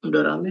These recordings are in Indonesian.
Udah rame.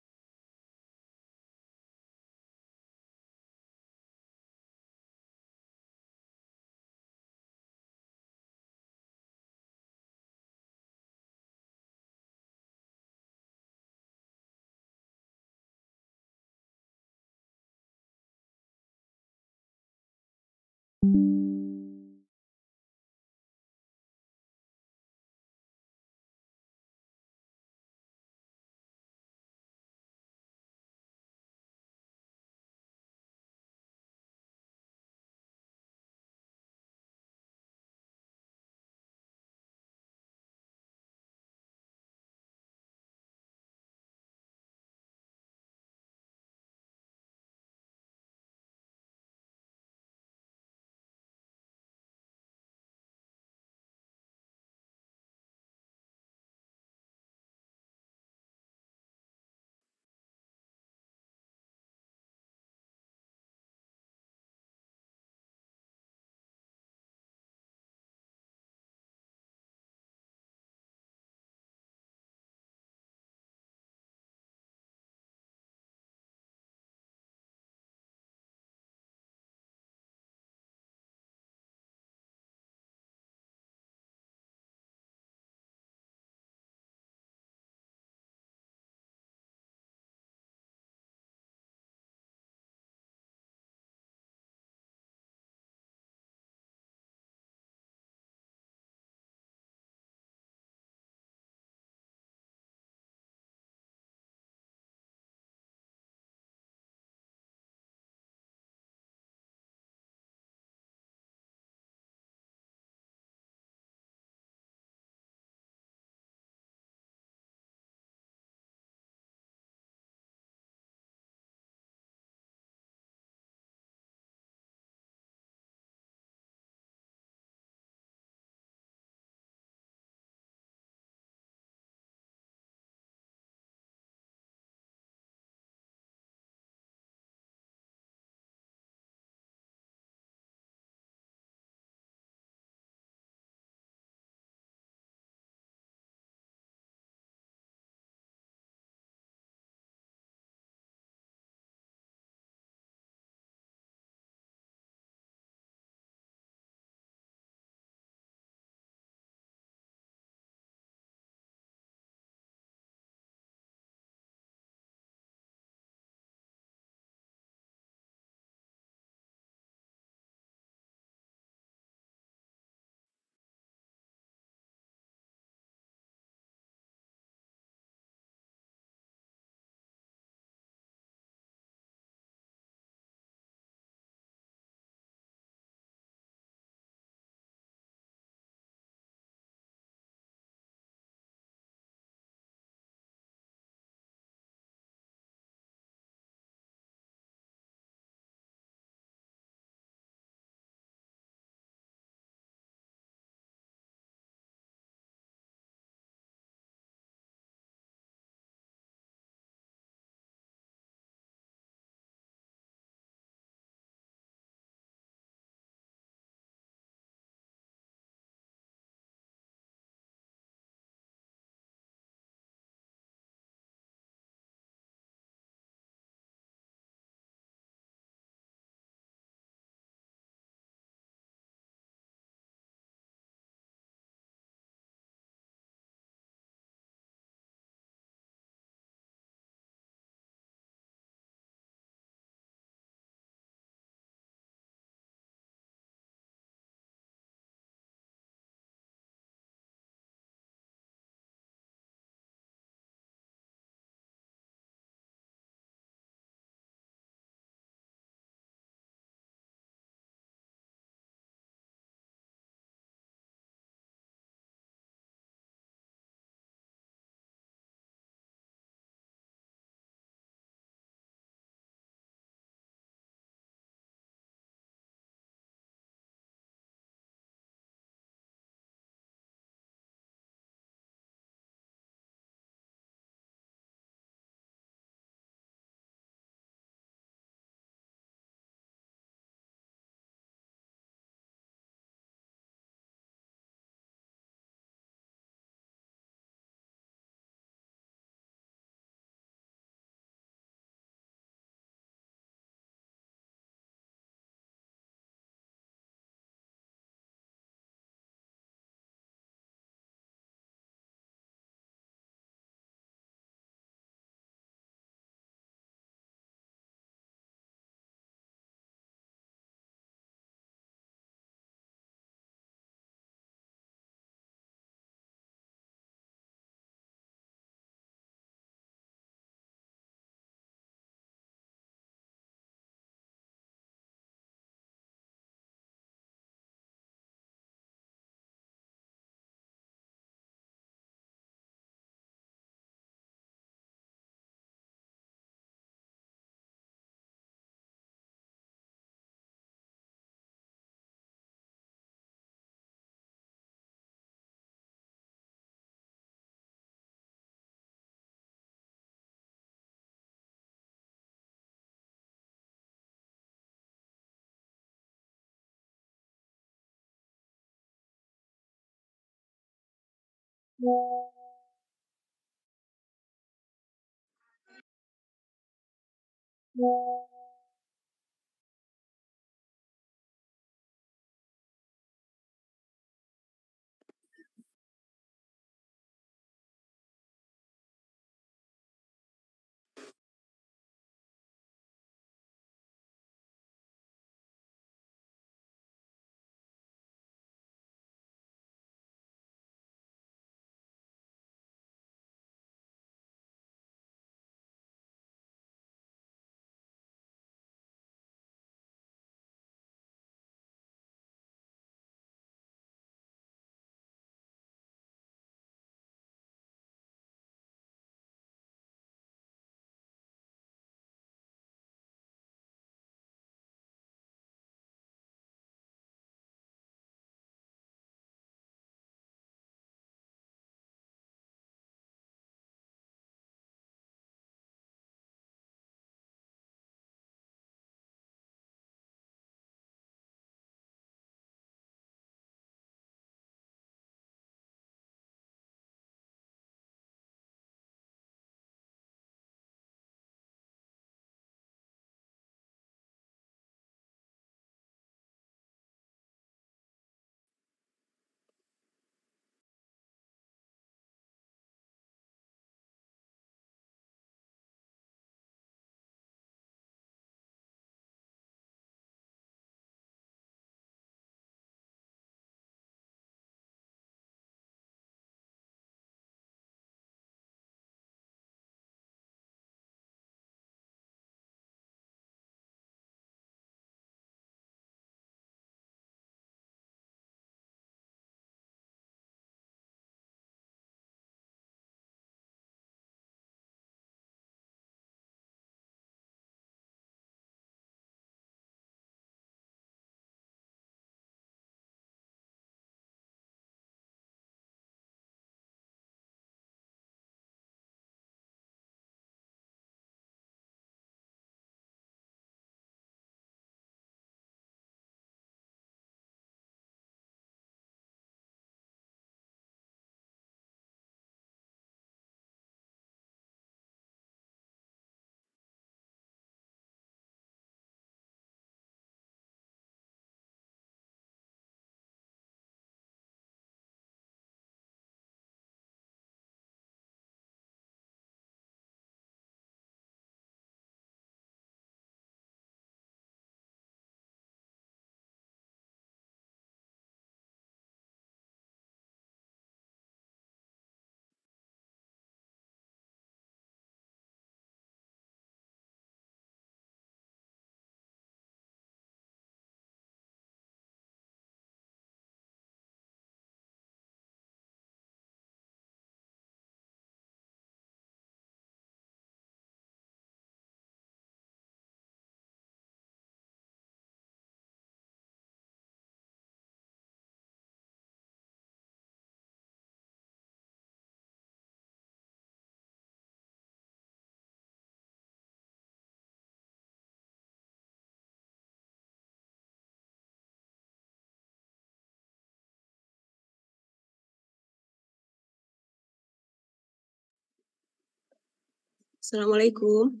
Assalamualaikum.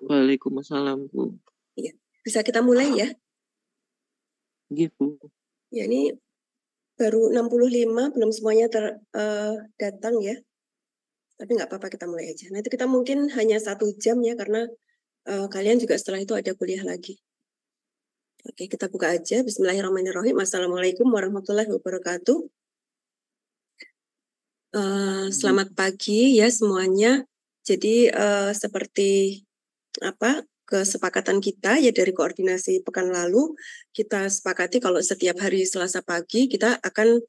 Waalaikumsalam, Bu. Ya, bisa kita mulai ya? Gitu. Ya, ini baru 65, belum semuanya datang ya. Tapi nggak apa-apa, kita mulai aja. Nanti kita mungkin hanya 1 jam ya, karena kalian juga setelah itu ada kuliah lagi. Oke, kita buka aja. Bismillahirrahmanirrahim. Assalamualaikum warahmatullahi wabarakatuh. Selamat pagi ya semuanya. Jadi seperti kesepakatan kita ya dari koordinasi pekan lalu, kita sepakati kalau setiap hari Selasa pagi kita akan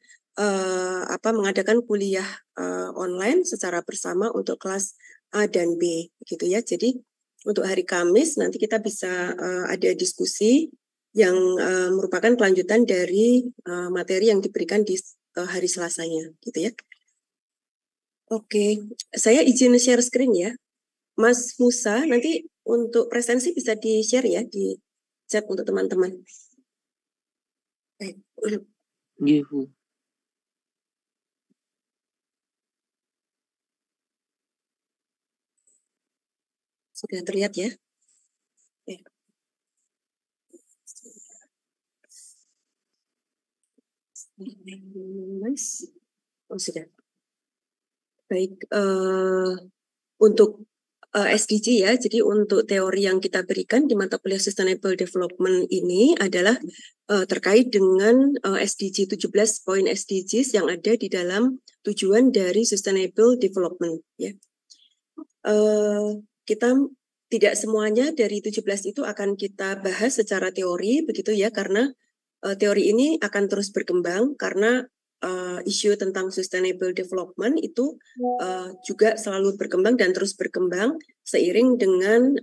mengadakan kuliah online secara bersama untuk kelas A dan B gitu ya. Jadi untuk hari Kamis nanti kita bisa ada diskusi yang merupakan kelanjutan dari materi yang diberikan di hari Selasanya gitu ya. Oke, saya izin share screen ya. Mas Musa, nanti untuk presensi bisa di-share ya di chat untuk teman-teman. Baik. Nggih, Bu. Sudah terlihat ya? Oke. Mas. Oh, sudah. Baik, untuk SDG ya, jadi untuk teori yang kita berikan di mata kuliah Sustainable Development ini adalah terkait dengan SDG 17 poin SDGs yang ada di dalam tujuan dari Sustainable Development ya. Kita tidak semuanya dari 17 itu akan kita bahas secara teori begitu ya, karena teori ini akan terus berkembang karena isu tentang sustainable development itu juga selalu berkembang dan terus berkembang seiring dengan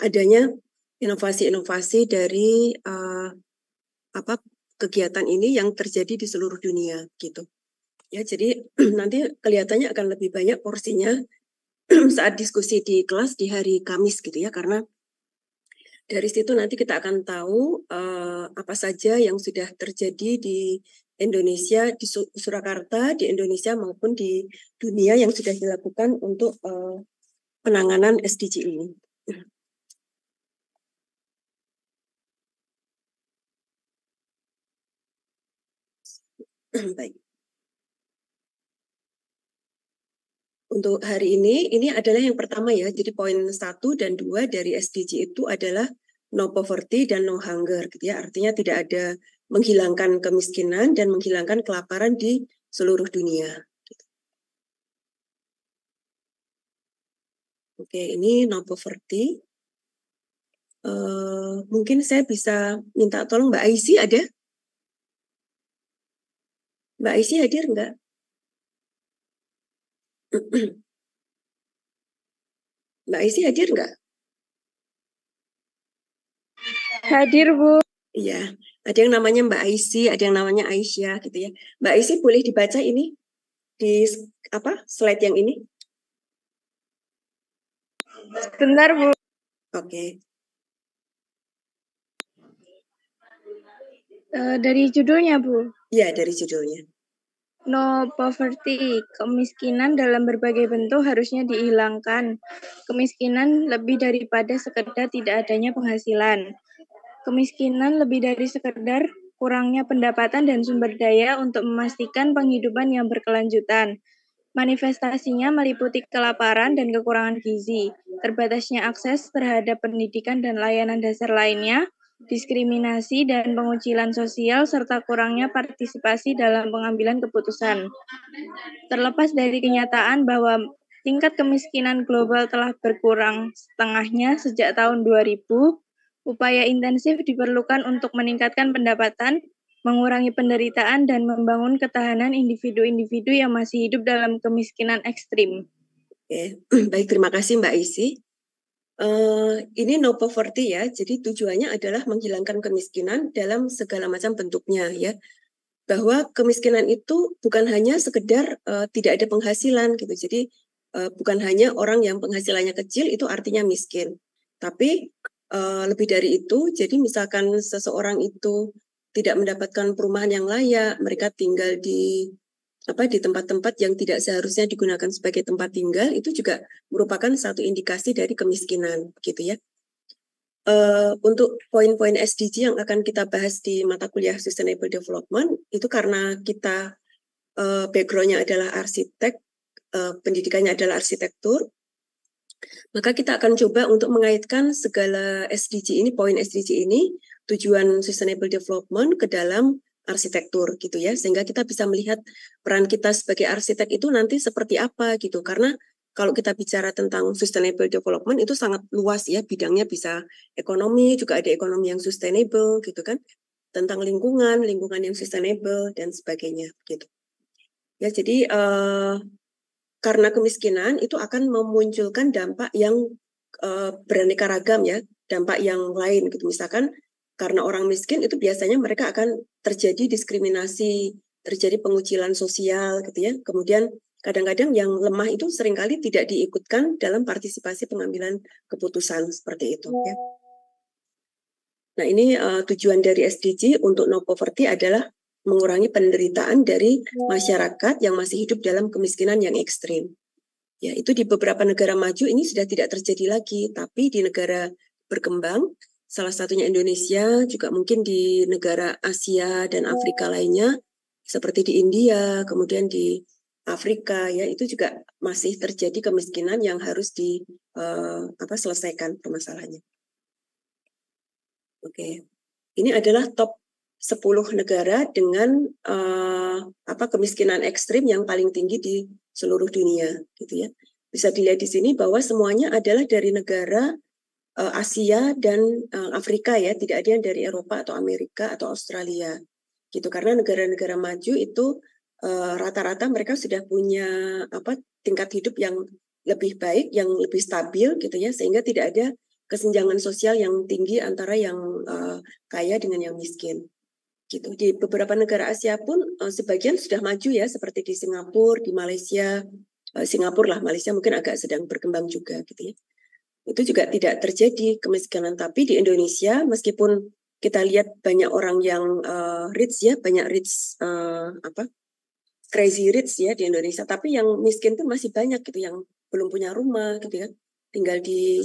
adanya inovasi-inovasi dari kegiatan ini yang terjadi di seluruh dunia gitu. Ya, jadi nanti kelihatannya akan lebih banyak porsinya saat diskusi di kelas di hari Kamis gitu ya, karena dari situ nanti kita akan tahu apa saja yang sudah terjadi di Indonesia, di Surakarta, di Indonesia maupun di dunia yang sudah dilakukan untuk penanganan SDG ini. Baik. Untuk hari ini adalah yang pertama ya, jadi poin 1 dan 2 dari SDG itu adalah no poverty dan no hunger gitu ya, artinya tidak ada menghilangkan kemiskinan dan menghilangkan kelaparan di seluruh dunia. Oke, ini no poverty. Mungkin saya bisa minta tolong Mbak Aisy ada? Mbak Aisy hadir enggak? Mbak Aisy hadir enggak? Hadir, Bu. Iya, ada yang namanya Mbak Aisy, ada yang namanya Aisyah gitu ya. Mbak Aisy boleh dibaca ini di slide yang ini? Bentar, Bu. Oke. Dari judulnya, Bu. Iya, dari judulnya. No poverty, kemiskinan dalam berbagai bentuk harusnya dihilangkan. Kemiskinan lebih daripada sekedar tidak adanya penghasilan. Kemiskinan lebih dari sekedar kurangnya pendapatan dan sumber daya untuk memastikan penghidupan yang berkelanjutan. Manifestasinya meliputi kelaparan dan kekurangan gizi, terbatasnya akses terhadap pendidikan dan layanan dasar lainnya, diskriminasi dan pengucilan sosial, serta kurangnya partisipasi dalam pengambilan keputusan. Terlepas dari kenyataan bahwa tingkat kemiskinan global telah berkurang setengahnya sejak tahun 2000, upaya intensif diperlukan untuk meningkatkan pendapatan, mengurangi penderitaan, dan membangun ketahanan individu-individu yang masih hidup dalam kemiskinan ekstrim. Oke, baik, terima kasih Mbak Aisy. Ini no poverty ya, jadi tujuannya adalah menghilangkan kemiskinan dalam segala macam bentuknya ya. Bahwa kemiskinan itu bukan hanya sekedar tidak ada penghasilan gitu, jadi bukan hanya orang yang penghasilannya kecil itu artinya miskin, tapi lebih dari itu. Jadi misalkan seseorang itu tidak mendapatkan perumahan yang layak, mereka tinggal di tempat-tempat yang tidak seharusnya digunakan sebagai tempat tinggal, itu juga merupakan satu indikasi dari kemiskinan, gitu ya. Untuk poin-poin SDG yang akan kita bahas di mata kuliah Sustainable Development, itu karena kita background-nya adalah arsitek, pendidikannya adalah arsitektur, maka kita akan coba untuk mengaitkan segala SDG ini, poin SDG ini, tujuan Sustainable Development ke dalam arsitektur gitu ya, sehingga kita bisa melihat peran kita sebagai arsitek itu nanti seperti apa gitu. Karena kalau kita bicara tentang Sustainable Development itu sangat luas ya, bidangnya bisa ekonomi, juga ada ekonomi yang sustainable gitu kan, tentang lingkungan yang sustainable dan sebagainya gitu. Ya, jadi karena kemiskinan itu akan memunculkan dampak yang beraneka ragam ya, dampak yang lain gitu. Misalkan karena orang miskin itu biasanya mereka akan terjadi diskriminasi, terjadi pengucilan sosial gitu ya. Kemudian kadang-kadang yang lemah itu seringkali tidak diikutkan dalam partisipasi pengambilan keputusan seperti itu ya. Nah, ini tujuan dari SDG untuk no poverty adalah mengurangi penderitaan dari masyarakat yang masih hidup dalam kemiskinan yang ekstrim. Ya, itu di beberapa negara maju ini sudah tidak terjadi lagi, tapi di negara berkembang, salah satunya Indonesia, juga mungkin di negara Asia dan Afrika lainnya, seperti di India, kemudian di Afrika, ya itu juga masih terjadi kemiskinan yang harus selesaikan permasalahannya. Oke, ini adalah top 10 negara dengan kemiskinan ekstrim yang paling tinggi di seluruh dunia, gitu ya. Bisa dilihat di sini bahwa semuanya adalah dari negara Asia dan Afrika ya, tidak ada yang dari Eropa atau Amerika atau Australia, gitu. Karena negara-negara maju itu rata-rata mereka sudah punya tingkat hidup yang lebih baik, yang lebih stabil, gitu ya, sehingga tidak ada kesenjangan sosial yang tinggi antara yang kaya dengan yang miskin. Gitu. Di beberapa negara Asia pun sebagian sudah maju ya, seperti di Singapura, di Malaysia, Singapura lah, Malaysia mungkin agak sedang berkembang juga gitu ya. Itu juga tidak terjadi kemiskinan, tapi di Indonesia meskipun kita lihat banyak orang yang rich ya, banyak rich crazy rich ya di Indonesia, tapi yang miskin pun masih banyak gitu, yang belum punya rumah gitu ya, tinggal di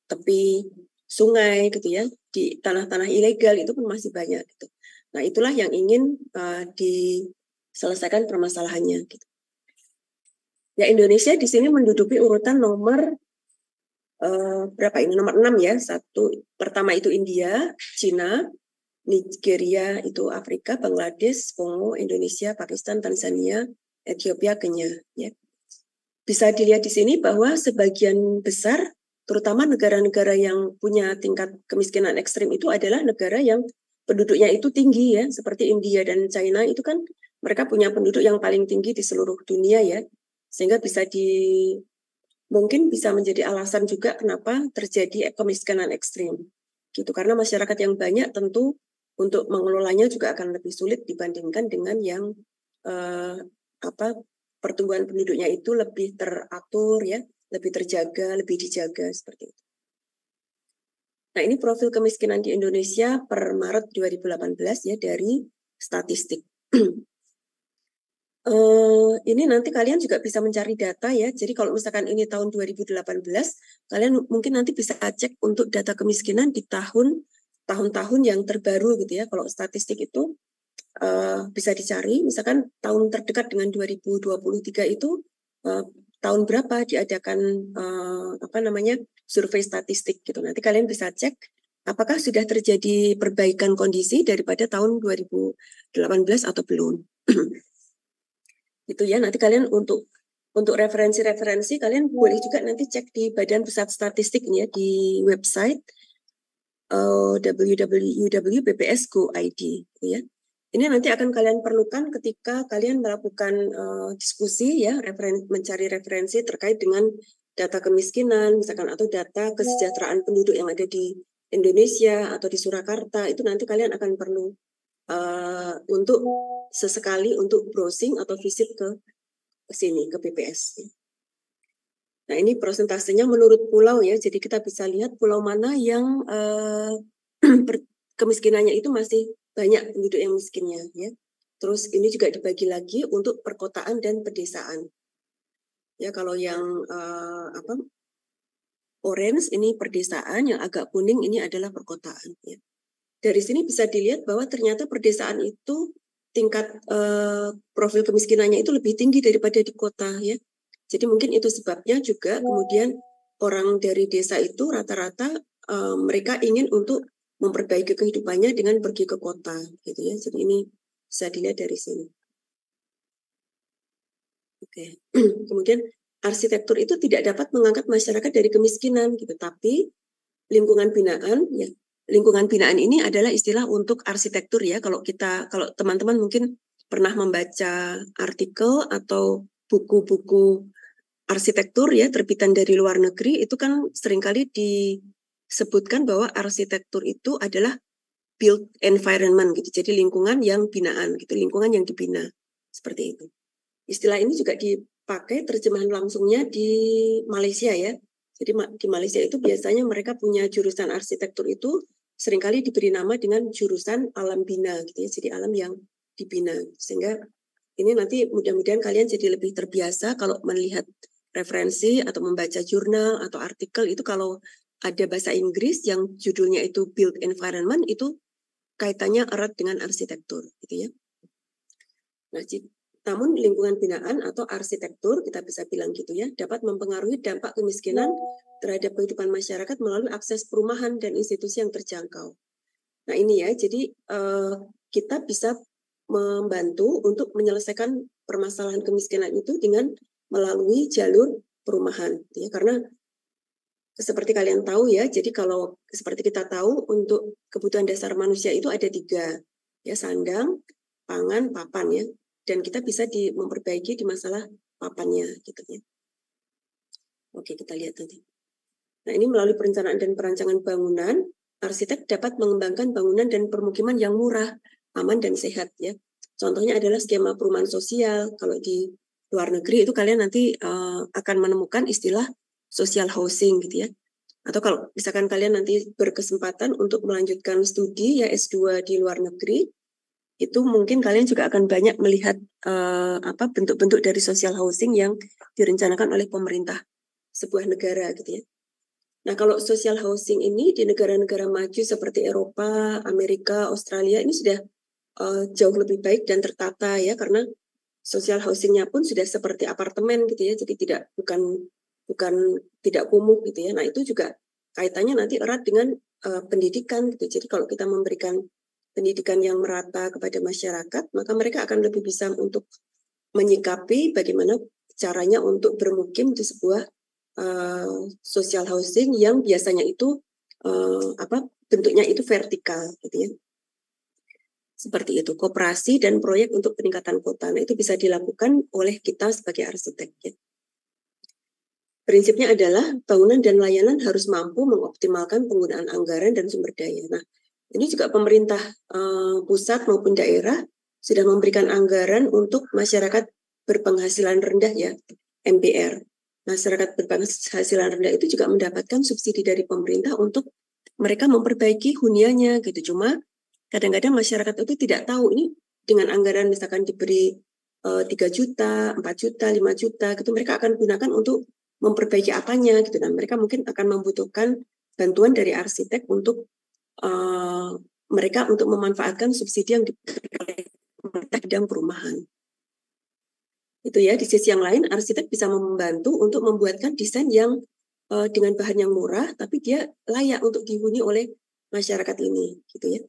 tepi sungai gitu ya, di tanah-tanah ilegal itu pun masih banyak gitu. Nah, itulah yang ingin diselesaikan permasalahannya gitu. Ya, Indonesia di sini menduduki urutan nomor berapa ini? Nomor 6 ya. Pertama itu India, Cina, Nigeria itu Afrika, Bangladesh, Kongo, Indonesia, Pakistan, Tanzania, Ethiopia, Kenya ya. Bisa dilihat di sini bahwa sebagian besar terutama negara-negara yang punya tingkat kemiskinan ekstrim itu adalah negara yang penduduknya itu tinggi ya, seperti India dan China itu kan mereka punya penduduk yang paling tinggi di seluruh dunia ya, sehingga mungkin bisa menjadi alasan juga kenapa terjadi kemiskinan ekstrim gitu, karena masyarakat yang banyak tentu untuk mengelolanya juga akan lebih sulit dibandingkan dengan yang pertumbuhan penduduknya itu lebih teratur ya, lebih terjaga, lebih dijaga seperti itu. Nah, ini profil kemiskinan di Indonesia per Maret 2018 ya dari statistik. Ini nanti kalian juga bisa mencari data ya. Jadi kalau misalkan ini tahun 2018, kalian mungkin nanti bisa cek untuk data kemiskinan di tahun-tahun yang terbaru gitu ya. Kalau statistik itu bisa dicari, misalkan tahun terdekat dengan 2023 itu tahun berapa diadakan survei statistik gitu. Nanti kalian bisa cek apakah sudah terjadi perbaikan kondisi daripada tahun 2018 atau belum. Itu ya, nanti kalian untuk referensi-referensi kalian boleh juga nanti cek di Badan Pusat Statistik ya, di website www.bps.go.id ya. Ini nanti akan kalian perlukan ketika kalian melakukan diskusi ya, mencari referensi terkait dengan data kemiskinan misalkan atau data kesejahteraan penduduk yang ada di Indonesia atau di Surakarta. Itu nanti kalian akan perlu untuk sesekali untuk browsing atau visit ke sini, ke BPS. Nah, ini prosentasenya menurut pulau ya, jadi kita bisa lihat pulau mana yang kemiskinannya itu masih banyak penduduk yang miskinnya ya. Terus ini juga dibagi lagi untuk perkotaan dan pedesaan. Ya, kalau yang orange ini perdesaan, yang agak kuning ini adalah perkotaan ya. Dari sini bisa dilihat bahwa ternyata perdesaan itu tingkat profil kemiskinannya itu lebih tinggi daripada di kota ya. Jadi mungkin itu sebabnya juga kemudian orang dari desa itu rata-rata mereka ingin untuk memperbaiki kehidupannya dengan pergi ke kota gitu ya. Jadi ini bisa dilihat dari sini. Oke. Kemudian arsitektur itu tidak dapat mengangkat masyarakat dari kemiskinan gitu, tapi lingkungan binaan ya. Lingkungan binaan ini adalah istilah untuk arsitektur ya. Kalau teman-teman mungkin pernah membaca artikel atau buku-buku arsitektur ya terbitan dari luar negeri, itu kan seringkali disebutkan bahwa arsitektur itu adalah built environment gitu. Jadi lingkungan yang binaan gitu, lingkungan yang dibina. Seperti itu. Istilah ini juga dipakai terjemahan langsungnya di Malaysia ya. Jadi di Malaysia itu biasanya mereka punya jurusan arsitektur itu seringkali diberi nama dengan jurusan alam bina gitu ya, jadi alam yang dibina. Sehingga ini nanti mudah-mudahan kalian jadi lebih terbiasa kalau melihat referensi atau membaca jurnal atau artikel itu, kalau ada bahasa Inggris yang judulnya itu built environment, itu kaitannya erat dengan arsitektur gitu ya. Nah, namun lingkungan binaan atau arsitektur, kita bisa bilang gitu ya, dapat mempengaruhi dampak kemiskinan terhadap kehidupan masyarakat melalui akses perumahan dan institusi yang terjangkau. Nah ini ya, jadi kita bisa membantu untuk menyelesaikan permasalahan kemiskinan itu dengan melalui jalur perumahan, ya. Karena seperti kalian tahu ya, jadi kalau seperti kita tahu untuk kebutuhan dasar manusia itu ada 3, ya, sandang, pangan, papan ya. Dan kita bisa memperbaiki di masalah papannya gitu ya. Oke, kita lihat nanti. Nah, ini melalui perencanaan dan perancangan bangunan, arsitek dapat mengembangkan bangunan dan permukiman yang murah, aman dan sehat ya. Contohnya adalah skema perumahan sosial. Kalau di luar negeri itu kalian nanti akan menemukan istilah social housing gitu ya. Atau kalau misalkan kalian nanti berkesempatan untuk melanjutkan studi ya S2 di luar negeri, itu mungkin kalian juga akan banyak melihat bentuk-bentuk dari social housing yang direncanakan oleh pemerintah sebuah negara gitu ya. Nah, kalau social housing ini di negara-negara maju seperti Eropa, Amerika, Australia ini sudah jauh lebih baik dan tertata ya, karena social housingnya pun sudah seperti apartemen gitu ya, jadi bukan tidak kumuh gitu ya. Nah, itu juga kaitannya nanti erat dengan pendidikan gitu. Jadi kalau kita memberikan pendidikan yang merata kepada masyarakat, maka mereka akan lebih bisa untuk menyikapi bagaimana caranya untuk bermukim di sebuah social housing yang biasanya itu bentuknya itu vertikal gitu ya. Seperti itu, koperasi dan proyek untuk peningkatan kota. Nah, itu bisa dilakukan oleh kita sebagai arsitek ya. Prinsipnya adalah bangunan dan layanan harus mampu mengoptimalkan penggunaan anggaran dan sumber daya. Nah, ini juga pemerintah pusat maupun daerah sudah memberikan anggaran untuk masyarakat berpenghasilan rendah ya, MBR. Masyarakat berpenghasilan rendah itu juga mendapatkan subsidi dari pemerintah untuk mereka memperbaiki hunianya gitu. Cuma kadang-kadang masyarakat itu tidak tahu ini dengan anggaran misalkan diberi 3 juta, 4 juta, 5 juta gitu, mereka akan gunakan untuk memperbaiki apanya gitu. Dan mereka mungkin akan membutuhkan bantuan dari arsitek untuk mereka untuk memanfaatkan subsidi yang diberikan oleh pemerintah di bidang perumahan. Itu ya, di sisi yang lain arsitek bisa membantu untuk membuatkan desain yang dengan bahan yang murah tapi dia layak untuk dihuni oleh masyarakat ini gitu ya.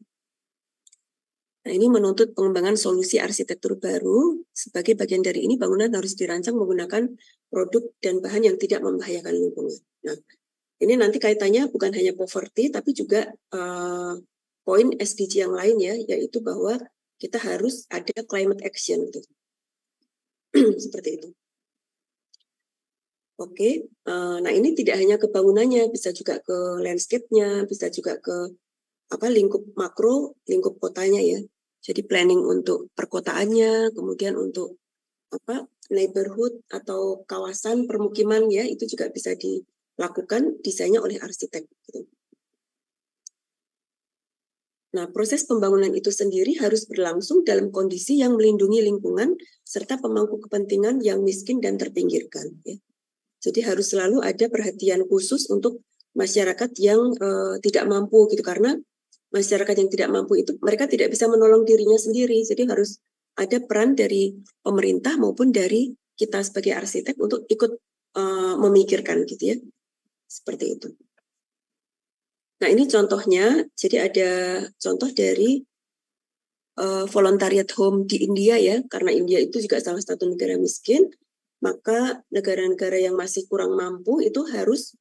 Nah, ini menuntut pengembangan solusi arsitektur baru. Sebagai bagian dari ini, bangunan harus dirancang menggunakan produk dan bahan yang tidak membahayakan lingkungan. Nah, ini nanti kaitannya bukan hanya poverty, tapi juga poin SDG yang lain ya, yaitu bahwa kita harus ada climate action gitu. Seperti itu. Oke, nah ini tidak hanya ke bangunannya, bisa juga ke landscape-nya, bisa juga ke lingkup makro, lingkup kotanya ya. Jadi planning untuk perkotaannya, kemudian untuk neighborhood atau kawasan permukiman ya, itu juga bisa dilakukan desainnya oleh arsitek gitu. Nah, proses pembangunan itu sendiri harus berlangsung dalam kondisi yang melindungi lingkungan serta pemangku kepentingan yang miskin dan terpinggirkan ya. Jadi harus selalu ada perhatian khusus untuk masyarakat yang tidak mampu gitu, karena masyarakat yang tidak mampu itu mereka tidak bisa menolong dirinya sendiri. Jadi harus ada peran dari pemerintah maupun dari kita sebagai arsitek untuk ikut memikirkan gitu ya. Seperti itu. Nah, ini contohnya. Jadi ada contoh dari voluntariat home di India ya. Karena India itu juga salah satu negara miskin, maka negara-negara yang masih kurang mampu itu harus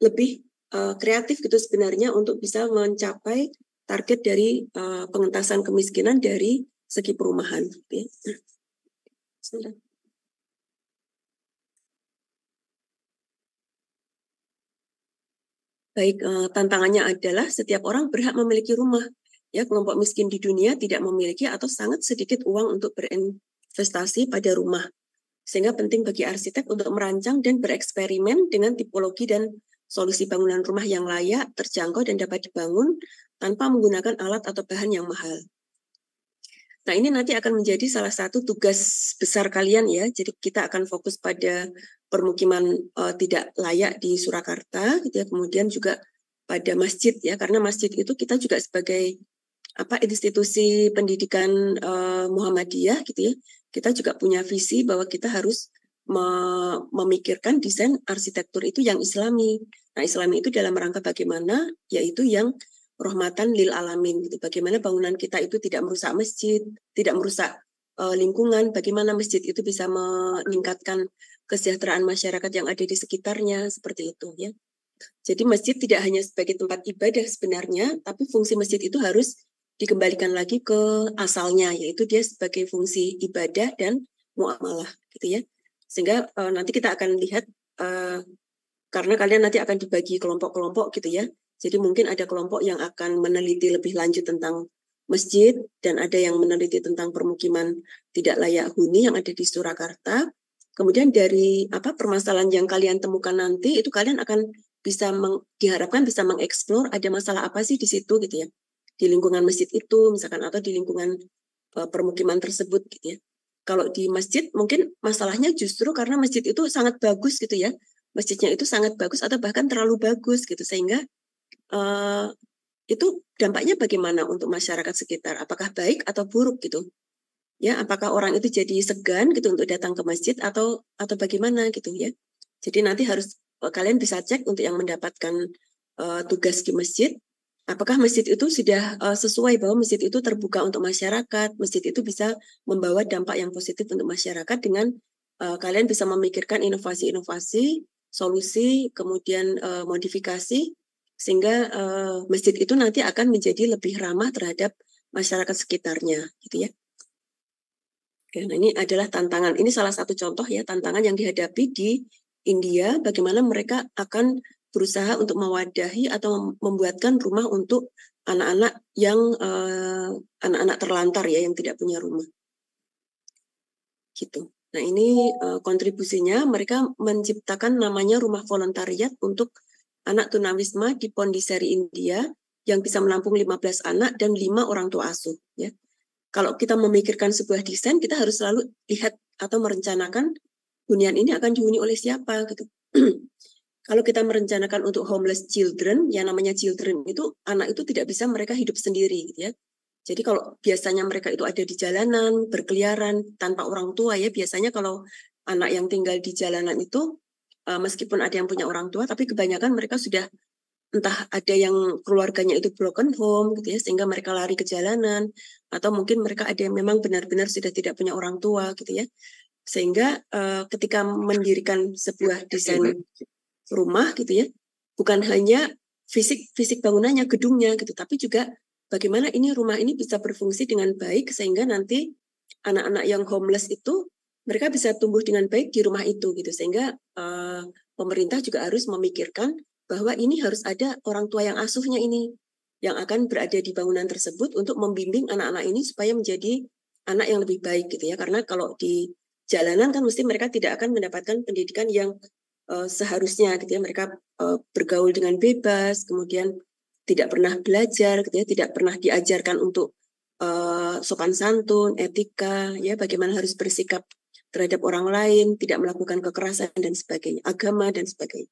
lebih kreatif gitu sebenarnya untuk bisa mencapai target dari pengentasan kemiskinan dari segi perumahan. Okay. Baik, tantangannya adalah setiap orang berhak memiliki rumah. Ya, kelompok miskin di dunia tidak memiliki atau sangat sedikit uang untuk berinvestasi pada rumah. Sehingga penting bagi arsitek untuk merancang dan bereksperimen dengan tipologi dan solusi bangunan rumah yang layak, terjangkau dan dapat dibangun tanpa menggunakan alat atau bahan yang mahal. Nah, ini nanti akan menjadi salah satu tugas besar kalian ya. Jadi kita akan fokus pada permukiman tidak layak di Surakarta gitu ya. Kemudian juga pada masjid ya, karena masjid itu kita juga sebagai institusi pendidikan Muhammadiyah gitu ya. Kita juga punya visi bahwa kita harus memikirkan desain arsitektur itu yang Islami. Nah, Islami itu dalam rangka bagaimana, yaitu yang rahmatan lil alamin gitu. Bagaimana bangunan kita itu tidak merusak masjid, tidak merusak lingkungan, bagaimana masjid itu bisa meningkatkan kesejahteraan masyarakat yang ada di sekitarnya, seperti itu ya. Jadi masjid tidak hanya sebagai tempat ibadah sebenarnya, tapi fungsi masjid itu harus dikembalikan lagi ke asalnya, yaitu dia sebagai fungsi ibadah dan muamalah gitu ya. Sehingga nanti kita akan lihat karena kalian nanti akan dibagi kelompok-kelompok gitu ya. Jadi mungkin ada kelompok yang akan meneliti lebih lanjut tentang masjid dan ada yang meneliti tentang permukiman tidak layak huni yang ada di Surakarta. Kemudian dari permasalahan yang kalian temukan nanti itu kalian akan bisa diharapkan bisa mengeksplor ada masalah apa sih di situ gitu ya. Di lingkungan masjid itu misalkan atau di lingkungan permukiman tersebut gitu ya. Kalau di masjid mungkin masalahnya justru karena masjid itu sangat bagus gitu ya. Masjidnya itu sangat bagus atau bahkan terlalu bagus gitu sehingga itu dampaknya bagaimana untuk masyarakat sekitar? Apakah baik atau buruk gitu? Ya, apakah orang itu jadi segan gitu untuk datang ke masjid atau bagaimana gitu ya? Jadi nanti harus kalian bisa cek untuk yang mendapatkan tugas di masjid. Apakah masjid itu sudah sesuai bahwa masjid itu terbuka untuk masyarakat? Masjid itu bisa membawa dampak yang positif untuk masyarakat dengan kalian bisa memikirkan inovasi-inovasi, solusi, kemudian modifikasi sehingga masjid itu nanti akan menjadi lebih ramah terhadap masyarakat sekitarnya, gitu ya. Oke, nah ini adalah tantangan. Ini salah satu contoh ya tantangan yang dihadapi di India. Bagaimana mereka akan berusaha untuk mewadahi atau membuatkan rumah untuk anak-anak yang anak-anak terlantar ya yang tidak punya rumah. Gitu. Nah ini kontribusinya mereka menciptakan namanya rumah volontariat untuk anak tunawisma di Pondisari India yang bisa menampung 15 anak dan 5 orang tua asuh ya. Kalau kita memikirkan sebuah desain kita harus selalu lihat atau merencanakan hunian ini akan dihuni oleh siapa gitu. Kalau kita merencanakan untuk homeless children, yang namanya children itu anak itu tidak bisa mereka hidup sendiri gitu ya. Jadi kalau biasanya mereka itu ada di jalanan, berkeliaran tanpa orang tua ya, biasanya kalau anak yang tinggal di jalanan itu meskipun ada yang punya orang tua, tapi kebanyakan mereka sudah entah ada yang keluarganya itu broken home gitu ya, sehingga mereka lari ke jalanan, atau mungkin mereka ada yang memang benar-benar sudah tidak punya orang tua gitu ya. Sehingga ketika mendirikan sebuah desain rumah gitu ya, bukan hanya fisik bangunannya, gedungnya gitu, tapi juga bagaimana ini rumah ini bisa berfungsi dengan baik sehingga nanti anak-anak yang homeless itu mereka bisa tumbuh dengan baik di rumah itu gitu sehingga pemerintah juga harus memikirkan bahwa ini harus ada orang tua yang asuhnya ini yang akan berada di bangunan tersebut untuk membimbing anak-anak ini supaya menjadi anak yang lebih baik gitu ya, karena kalau di jalanan kan mesti mereka tidak akan mendapatkan pendidikan yang seharusnya gitu ya, mereka bergaul dengan bebas, kemudian tidak pernah belajar gitu ya, tidak pernah diajarkan untuk sopan santun, etika ya, bagaimana harus bersikap terhadap orang lain, tidak melakukan kekerasan dan sebagainya, agama dan sebagainya.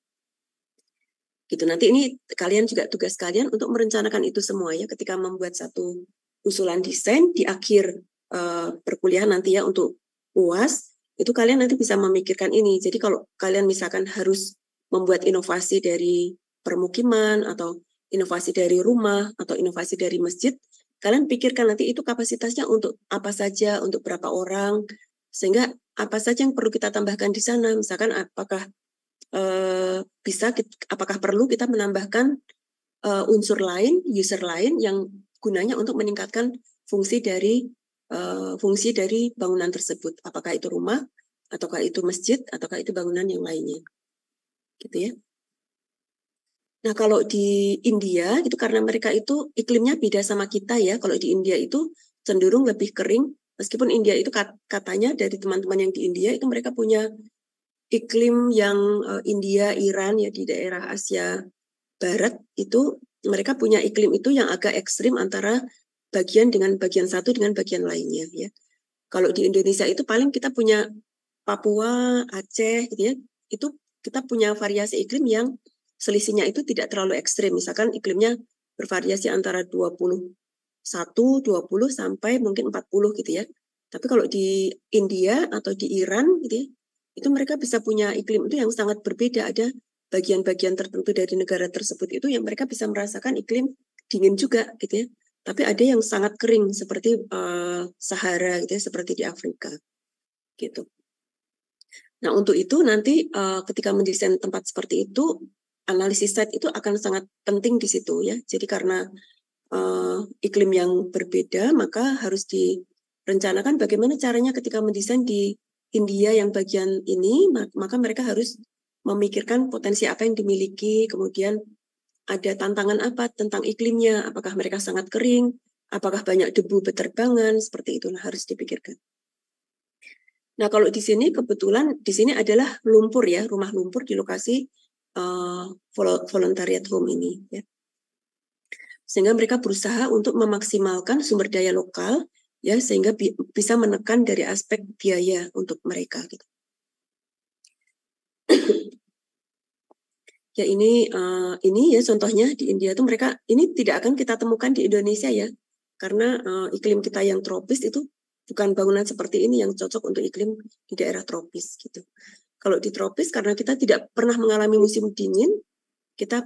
Gitu. Nanti ini kalian juga tugas kalian untuk merencanakan itu semua ya ketika membuat satu usulan desain di akhir perkuliahan nanti ya untuk UAS, itu kalian nanti bisa memikirkan ini. Jadi kalau kalian misalkan harus membuat inovasi dari permukiman atau inovasi dari rumah atau inovasi dari masjid, kalian pikirkan nanti itu kapasitasnya untuk apa saja, untuk berapa orang, sehingga apa saja yang perlu kita tambahkan di sana. Misalkan apakah apakah perlu kita menambahkan unsur lain, user lain yang gunanya untuk meningkatkan fungsi dari bangunan tersebut. Apakah itu rumah, ataukah itu masjid, ataukah itu bangunan yang lainnya. Gitu ya. Nah, kalau di India itu karena mereka itu iklimnya beda sama kita ya. Kalau di India itu cenderung lebih kering. Meskipun India itu katanya dari teman-teman yang di India itu mereka punya iklim yang India, Iran ya di daerah Asia Barat itu mereka punya iklim itu yang agak ekstrim antara bagian dengan bagian satu dengan bagian lainnya ya. Kalau di Indonesia itu paling kita punya Papua, Aceh gitu ya. Itu kita punya variasi iklim yang selisihnya itu tidak terlalu ekstrim. Misalkan iklimnya bervariasi antara 21, 20 sampai mungkin 40 gitu ya. Tapi kalau di India atau di Iran gitu ya, itu mereka bisa punya iklim itu yang sangat berbeda. Ada bagian-bagian tertentu dari negara tersebut itu yang mereka bisa merasakan iklim dingin juga gitu ya. Tapi ada yang sangat kering seperti Sahara gitu ya, seperti di Afrika gitu. Nah, untuk itu nanti ketika mendesain tempat seperti itu, analisis site itu akan sangat penting di situ ya. Jadi karena iklim yang berbeda, maka harus direncanakan bagaimana caranya ketika mendesain di India yang bagian ini, maka mereka harus memikirkan potensi apa yang dimiliki, kemudian ada tantangan apa tentang iklimnya, apakah mereka sangat kering, apakah banyak debu beterbangan, seperti itu harus dipikirkan. Nah, kalau di sini kebetulan di sini adalah lumpur ya, rumah lumpur di lokasi voluntariat home ini ya. Sehingga mereka berusaha untuk memaksimalkan sumber daya lokal ya, sehingga bisa menekan dari aspek biaya untuk mereka gitu. Ya ini ya contohnya di India itu mereka ini tidak akan kita temukan di Indonesia ya, karena iklim kita yang tropis itu bukan bangunan seperti ini yang cocok untuk iklim di daerah tropis gitu. Kalau di tropis karena kita tidak pernah mengalami musim dingin, kita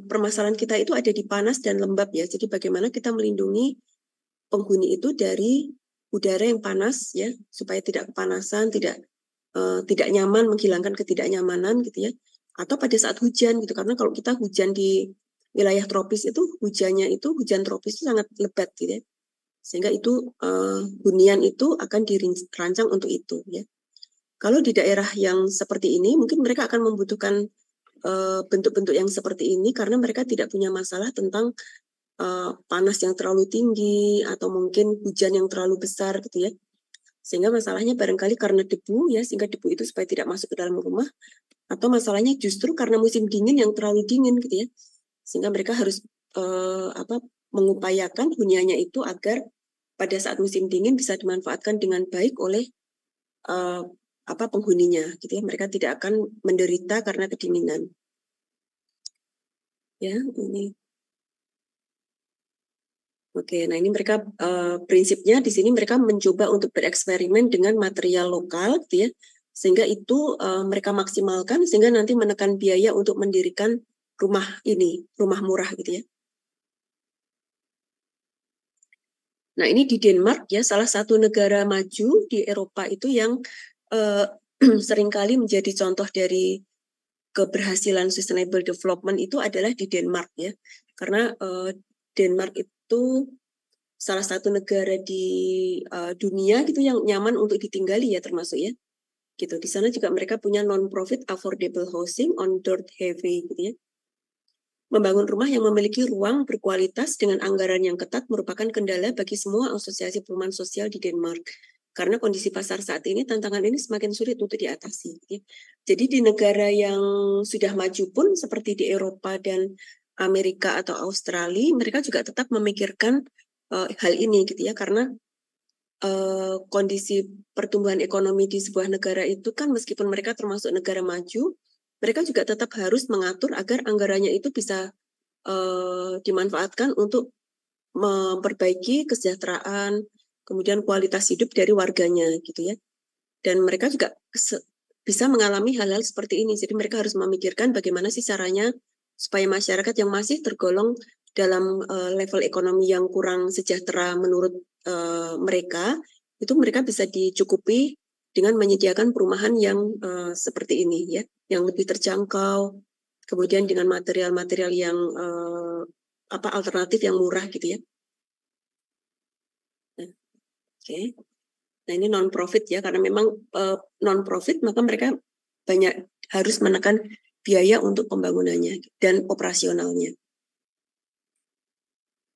permasalahan kita itu ada di panas dan lembab ya. Jadi bagaimana kita melindungi penghuni itu dari udara yang panas ya, supaya tidak kepanasan, tidak nyaman, menghilangkan ketidaknyamanan gitu ya. Atau pada saat hujan gitu, karena kalau kita hujan di wilayah tropis itu hujannya itu hujan tropis itu sangat lebat gitu ya, sehingga itu hunian itu akan dirancang untuk itu ya. Kalau di daerah yang seperti ini mungkin mereka akan membutuhkan bentuk-bentuk yang seperti ini karena mereka tidak punya masalah tentang panas yang terlalu tinggi atau mungkin hujan yang terlalu besar gitu ya, sehingga masalahnya barangkali karena debu ya, sehingga debu itu supaya tidak masuk ke dalam rumah. Atau masalahnya justru karena musim dingin yang terlalu dingin gitu ya, sehingga mereka harus mengupayakan huniannya itu agar pada saat musim dingin bisa dimanfaatkan dengan baik oleh penghuninya gitu ya, mereka tidak akan menderita karena kedinginan ya. Ini oke, nah ini mereka prinsipnya di sini mereka mencoba untuk bereksperimen dengan material lokal gitu ya, sehingga itu mereka maksimalkan sehingga nanti menekan biaya untuk mendirikan rumah ini, rumah murah gitu ya. Nah ini di Denmark ya, salah satu negara maju di Eropa itu yang seringkali menjadi contoh dari keberhasilan sustainable development itu adalah di Denmark ya, karena Denmark itu salah satu negara di dunia gitu yang nyaman untuk ditinggali ya, termasuk ya. Gitu. Di sana juga mereka punya non-profit affordable housing on Dort Heavy gitu ya. Membangun rumah yang memiliki ruang berkualitas dengan anggaran yang ketat merupakan kendala bagi semua asosiasi perumahan sosial di Denmark. Karena kondisi pasar saat ini, tantangan ini semakin sulit untuk diatasi. Gitu ya. Jadi di negara yang sudah maju pun seperti di Eropa dan Amerika atau Australia, mereka juga tetap memikirkan hal ini gitu ya, karena kondisi pertumbuhan ekonomi di sebuah negara itu kan meskipun mereka termasuk negara maju, mereka juga tetap harus mengatur agar anggarannya itu bisa dimanfaatkan untuk memperbaiki kesejahteraan, kemudian kualitas hidup dari warganya gitu ya. Dan mereka juga bisa mengalami hal-hal seperti ini. Jadi mereka harus memikirkan bagaimana sih caranya supaya masyarakat yang masih tergolong dalam level ekonomi yang kurang sejahtera menurut mereka, itu mereka bisa dicukupi dengan menyediakan perumahan yang seperti ini ya, yang lebih terjangkau, kemudian dengan material-material yang alternatif yang murah gitu ya. Oke. Nah ini non-profit ya, karena memang non-profit maka mereka banyak harus menekan biaya untuk pembangunannya dan operasionalnya.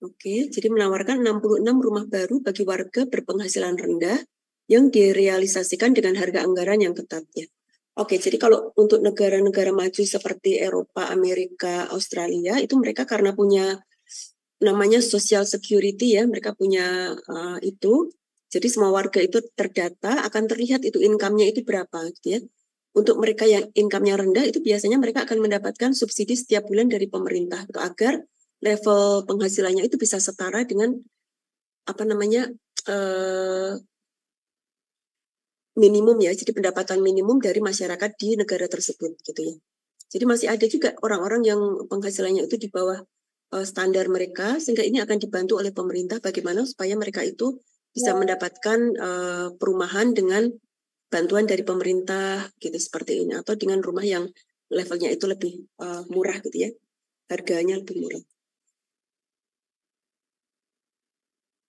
Oke, jadi menawarkan 66 rumah baru bagi warga berpenghasilan rendah yang direalisasikan dengan harga anggaran yang ketat ya. Oke, jadi kalau untuk negara-negara maju seperti Eropa, Amerika, Australia, itu mereka karena punya namanya social security ya, mereka punya itu. Jadi semua warga itu terdata, akan terlihat itu income-nya itu berapa gitu ya. Untuk mereka yang income-nya rendah itu biasanya mereka akan mendapatkan subsidi setiap bulan dari pemerintah gitu, agar level penghasilannya itu bisa setara dengan apa namanya minimum ya, jadi pendapatan minimum dari masyarakat di negara tersebut gitu ya. Jadi masih ada juga orang-orang yang penghasilannya itu di bawah standar mereka, sehingga ini akan dibantu oleh pemerintah bagaimana supaya mereka itu bisa mendapatkan perumahan dengan bantuan dari pemerintah gitu seperti ini, atau dengan rumah yang levelnya itu lebih murah gitu ya, harganya lebih murah.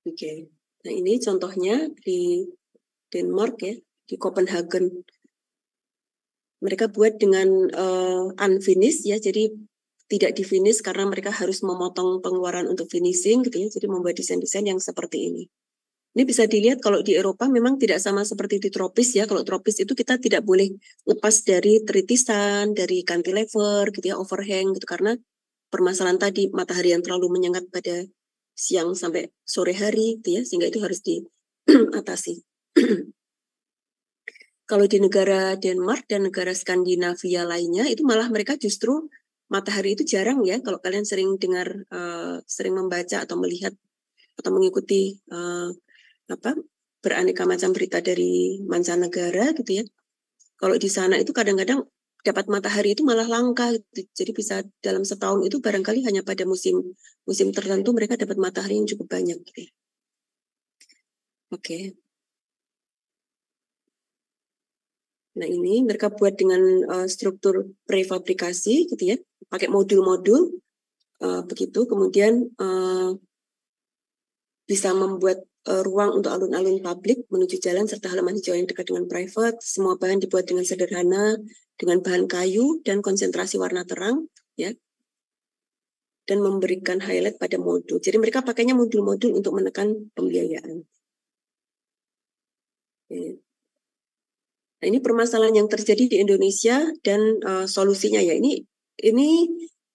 Oke, nah ini contohnya di Denmark ya, di Copenhagen. Mereka buat dengan unfinished ya, jadi tidak di-finish karena mereka harus memotong pengeluaran untuk finishing gitu ya, jadi membuat desain-desain yang seperti ini. Ini bisa dilihat kalau di Eropa memang tidak sama seperti di tropis ya. Kalau tropis itu kita tidak boleh lepas dari tritisan, dari cantilever gitu ya, overhang gitu, karena permasalahan tadi matahari yang terlalu menyengat pada siang sampai sore hari gitu ya, sehingga itu harus diatasi. Kalau di negara Denmark dan negara Skandinavia lainnya itu malah mereka justru matahari itu jarang ya. Kalau kalian sering dengar, sering membaca atau melihat atau mengikuti beraneka macam berita dari mancanegara gitu ya. Kalau di sana itu kadang-kadang dapat matahari itu malah langka gitu. Jadi bisa dalam setahun itu barangkali hanya pada musim tertentu mereka dapat matahari yang cukup banyak gitu. Oke. Nah ini mereka buat dengan struktur prefabrikasi gitu ya, pakai modul-modul begitu, kemudian bisa membuat ruang untuk alun-alun publik menuju jalan serta halaman hijau yang dekat dengan private. Semua bahan dibuat dengan sederhana, dengan bahan kayu dan konsentrasi warna terang, ya, dan memberikan highlight pada modul. Jadi mereka pakainya modul-modul untuk menekan pembiayaan. Oke. Nah, ini permasalahan yang terjadi di Indonesia dan solusinya ya. Ini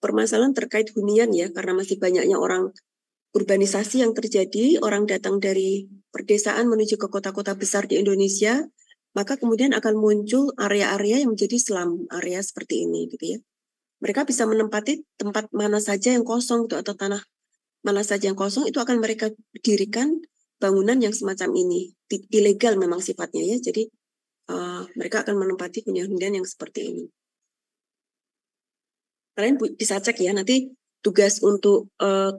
permasalahan terkait hunian ya, karena masih banyaknya orang urbanisasi yang terjadi, orang datang dari perdesaan menuju ke kota-kota besar di Indonesia, maka kemudian akan muncul area-area yang menjadi slum, area seperti ini gitu ya. Mereka bisa menempati tempat mana saja yang kosong gitu, atau tanah mana saja yang kosong itu akan mereka dirikan bangunan yang semacam ini. Ilegal memang sifatnya ya, jadi mereka akan menempati hunian-hunian yang seperti ini. Kalian bisa cek ya, nanti tugas untuk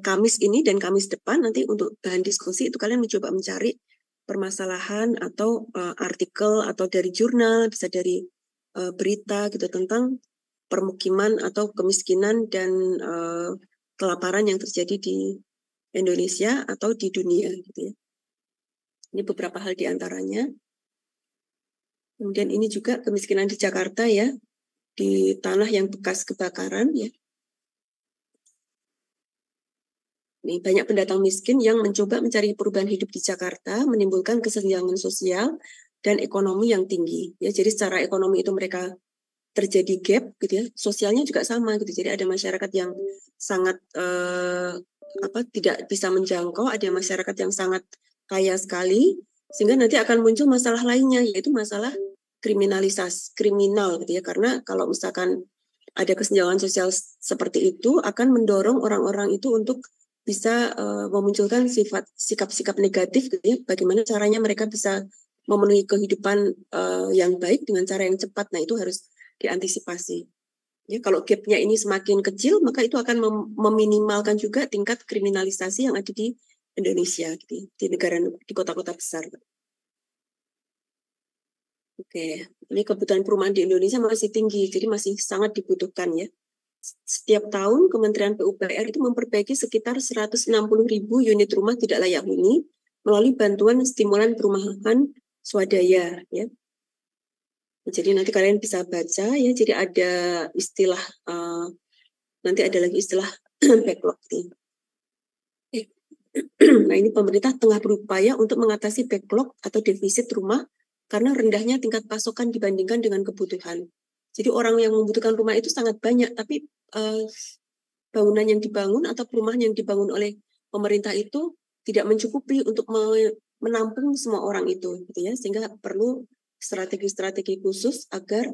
Kamis ini dan Kamis depan nanti untuk bahan diskusi itu kalian mencoba mencari permasalahan atau artikel atau dari jurnal, bisa dari berita gitu tentang permukiman atau kemiskinan dan kelaparan yang terjadi di Indonesia atau di dunia gitu ya. Ini beberapa hal di antaranya. Kemudian ini juga kemiskinan di Jakarta ya, di tanah yang bekas kebakaran ya. Ini banyak pendatang miskin yang mencoba mencari perubahan hidup di Jakarta, menimbulkan kesenjangan sosial dan ekonomi yang tinggi. Ya, jadi secara ekonomi itu mereka terjadi gap, gitu ya. Sosialnya juga sama, gitu. Jadi ada masyarakat yang sangat tidak bisa menjangkau, ada masyarakat yang sangat kaya sekali, sehingga nanti akan muncul masalah lainnya, yaitu masalah kriminal, gitu ya. Karena kalau misalkan ada kesenjangan sosial seperti itu, akan mendorong orang-orang itu untuk bisa memunculkan sikap-sikap negatif gitu ya. Bagaimana caranya mereka bisa memenuhi kehidupan yang baik dengan cara yang cepat. Nah, itu harus diantisipasi. Ya, kalau gap-nya ini semakin kecil, maka itu akan meminimalkan juga tingkat kriminalisasi yang ada di Indonesia, gitu, di kota-kota besar. Oke, ini kebutuhan perumahan di Indonesia masih tinggi, jadi masih sangat dibutuhkan ya. Setiap tahun Kementerian PUPR itu memperbaiki sekitar 160.000 unit rumah tidak layak huni melalui bantuan stimulan perumahan swadaya ya. Jadi nanti kalian bisa baca ya. Jadi ada istilah nanti ada lagi istilah backlog nih. Nah ini pemerintah tengah berupaya untuk mengatasi backlog atau defisit rumah karena rendahnya tingkat pasokan dibandingkan dengan kebutuhan. Jadi orang yang membutuhkan rumah itu sangat banyak, tapi bangunan yang dibangun atau perumahan yang dibangun oleh pemerintah itu tidak mencukupi untuk menampung semua orang itu, gitu ya. Sehingga perlu strategi-strategi khusus agar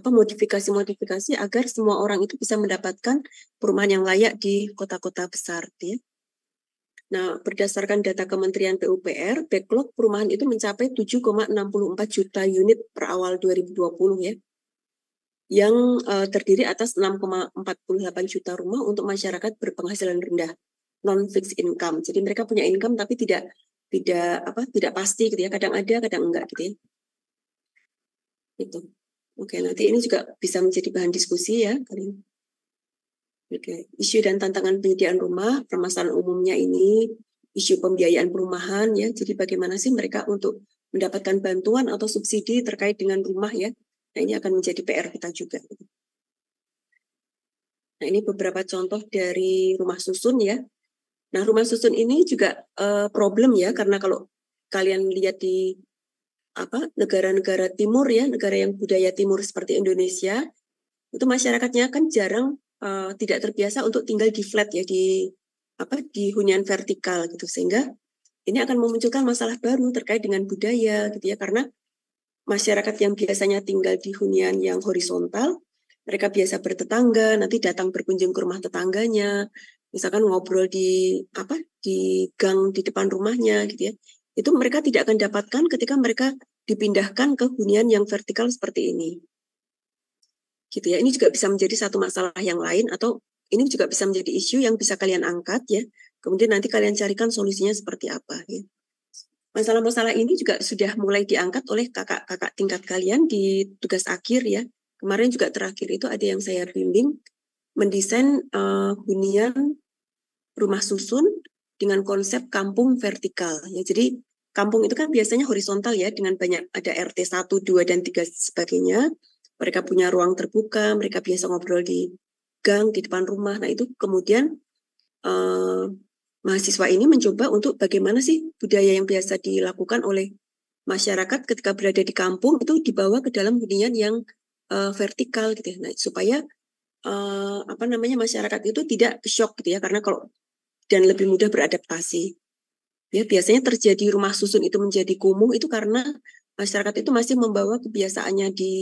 modifikasi-modifikasi agar semua orang itu bisa mendapatkan perumahan yang layak di kota-kota besar, gitu ya. Nah, berdasarkan data Kementerian PUPR, backlog perumahan itu mencapai 7,64 juta unit per awal 2020 ya, yang terdiri atas 6,48 juta rumah untuk masyarakat berpenghasilan rendah, non-fixed income. Jadi mereka punya income tapi tidak pasti gitu ya, kadang ada, kadang enggak gitu ya. Itu. Oke, nanti ini juga bisa menjadi bahan diskusi ya kalian. Oke, isu dan tantangan penyediaan rumah, permasalahan umumnya ini, isu pembiayaan perumahan ya. Jadi bagaimana sih mereka untuk mendapatkan bantuan atau subsidi terkait dengan rumah ya. Nah, ini akan menjadi PR kita juga. Nah, ini beberapa contoh dari rumah susun ya. Nah, rumah susun ini juga problem ya, karena kalau kalian lihat di negara-negara timur ya, negara yang budaya timur seperti Indonesia, itu masyarakatnya kan jarang tidak terbiasa untuk tinggal di flat ya, di hunian vertikal gitu, sehingga ini akan memunculkan masalah baru terkait dengan budaya gitu ya, karena masyarakat yang biasanya tinggal di hunian yang horizontal, mereka biasa bertetangga, nanti datang berkunjung ke rumah tetangganya, misalkan ngobrol di gang di depan rumahnya gitu ya. Itu mereka tidak akan dapatkan ketika mereka dipindahkan ke hunian yang vertikal seperti ini. Gitu ya. Ini juga bisa menjadi satu masalah yang lain, atau ini juga bisa menjadi isu yang bisa kalian angkat ya. Kemudian nanti kalian carikan solusinya seperti apa ya. Masalah-masalah ini juga sudah mulai diangkat oleh kakak-kakak tingkat kalian di tugas akhir ya. Kemarin juga terakhir itu ada yang saya bimbing mendesain hunian rumah susun dengan konsep kampung vertikal ya. Jadi kampung itu kan biasanya horizontal ya, dengan banyak ada RT 1, 2 dan 3 sebagainya. Mereka punya ruang terbuka, mereka biasa ngobrol di gang di depan rumah. Nah, itu kemudian mahasiswa ini mencoba untuk bagaimana sih budaya yang biasa dilakukan oleh masyarakat ketika berada di kampung itu dibawa ke dalam hunian yang vertikal gitu ya. Nah, supaya masyarakat itu tidak shock gitu ya, karena kalau dan lebih mudah beradaptasi. Ya, biasanya terjadi rumah susun itu menjadi kumuh itu karena masyarakat itu masih membawa kebiasaannya di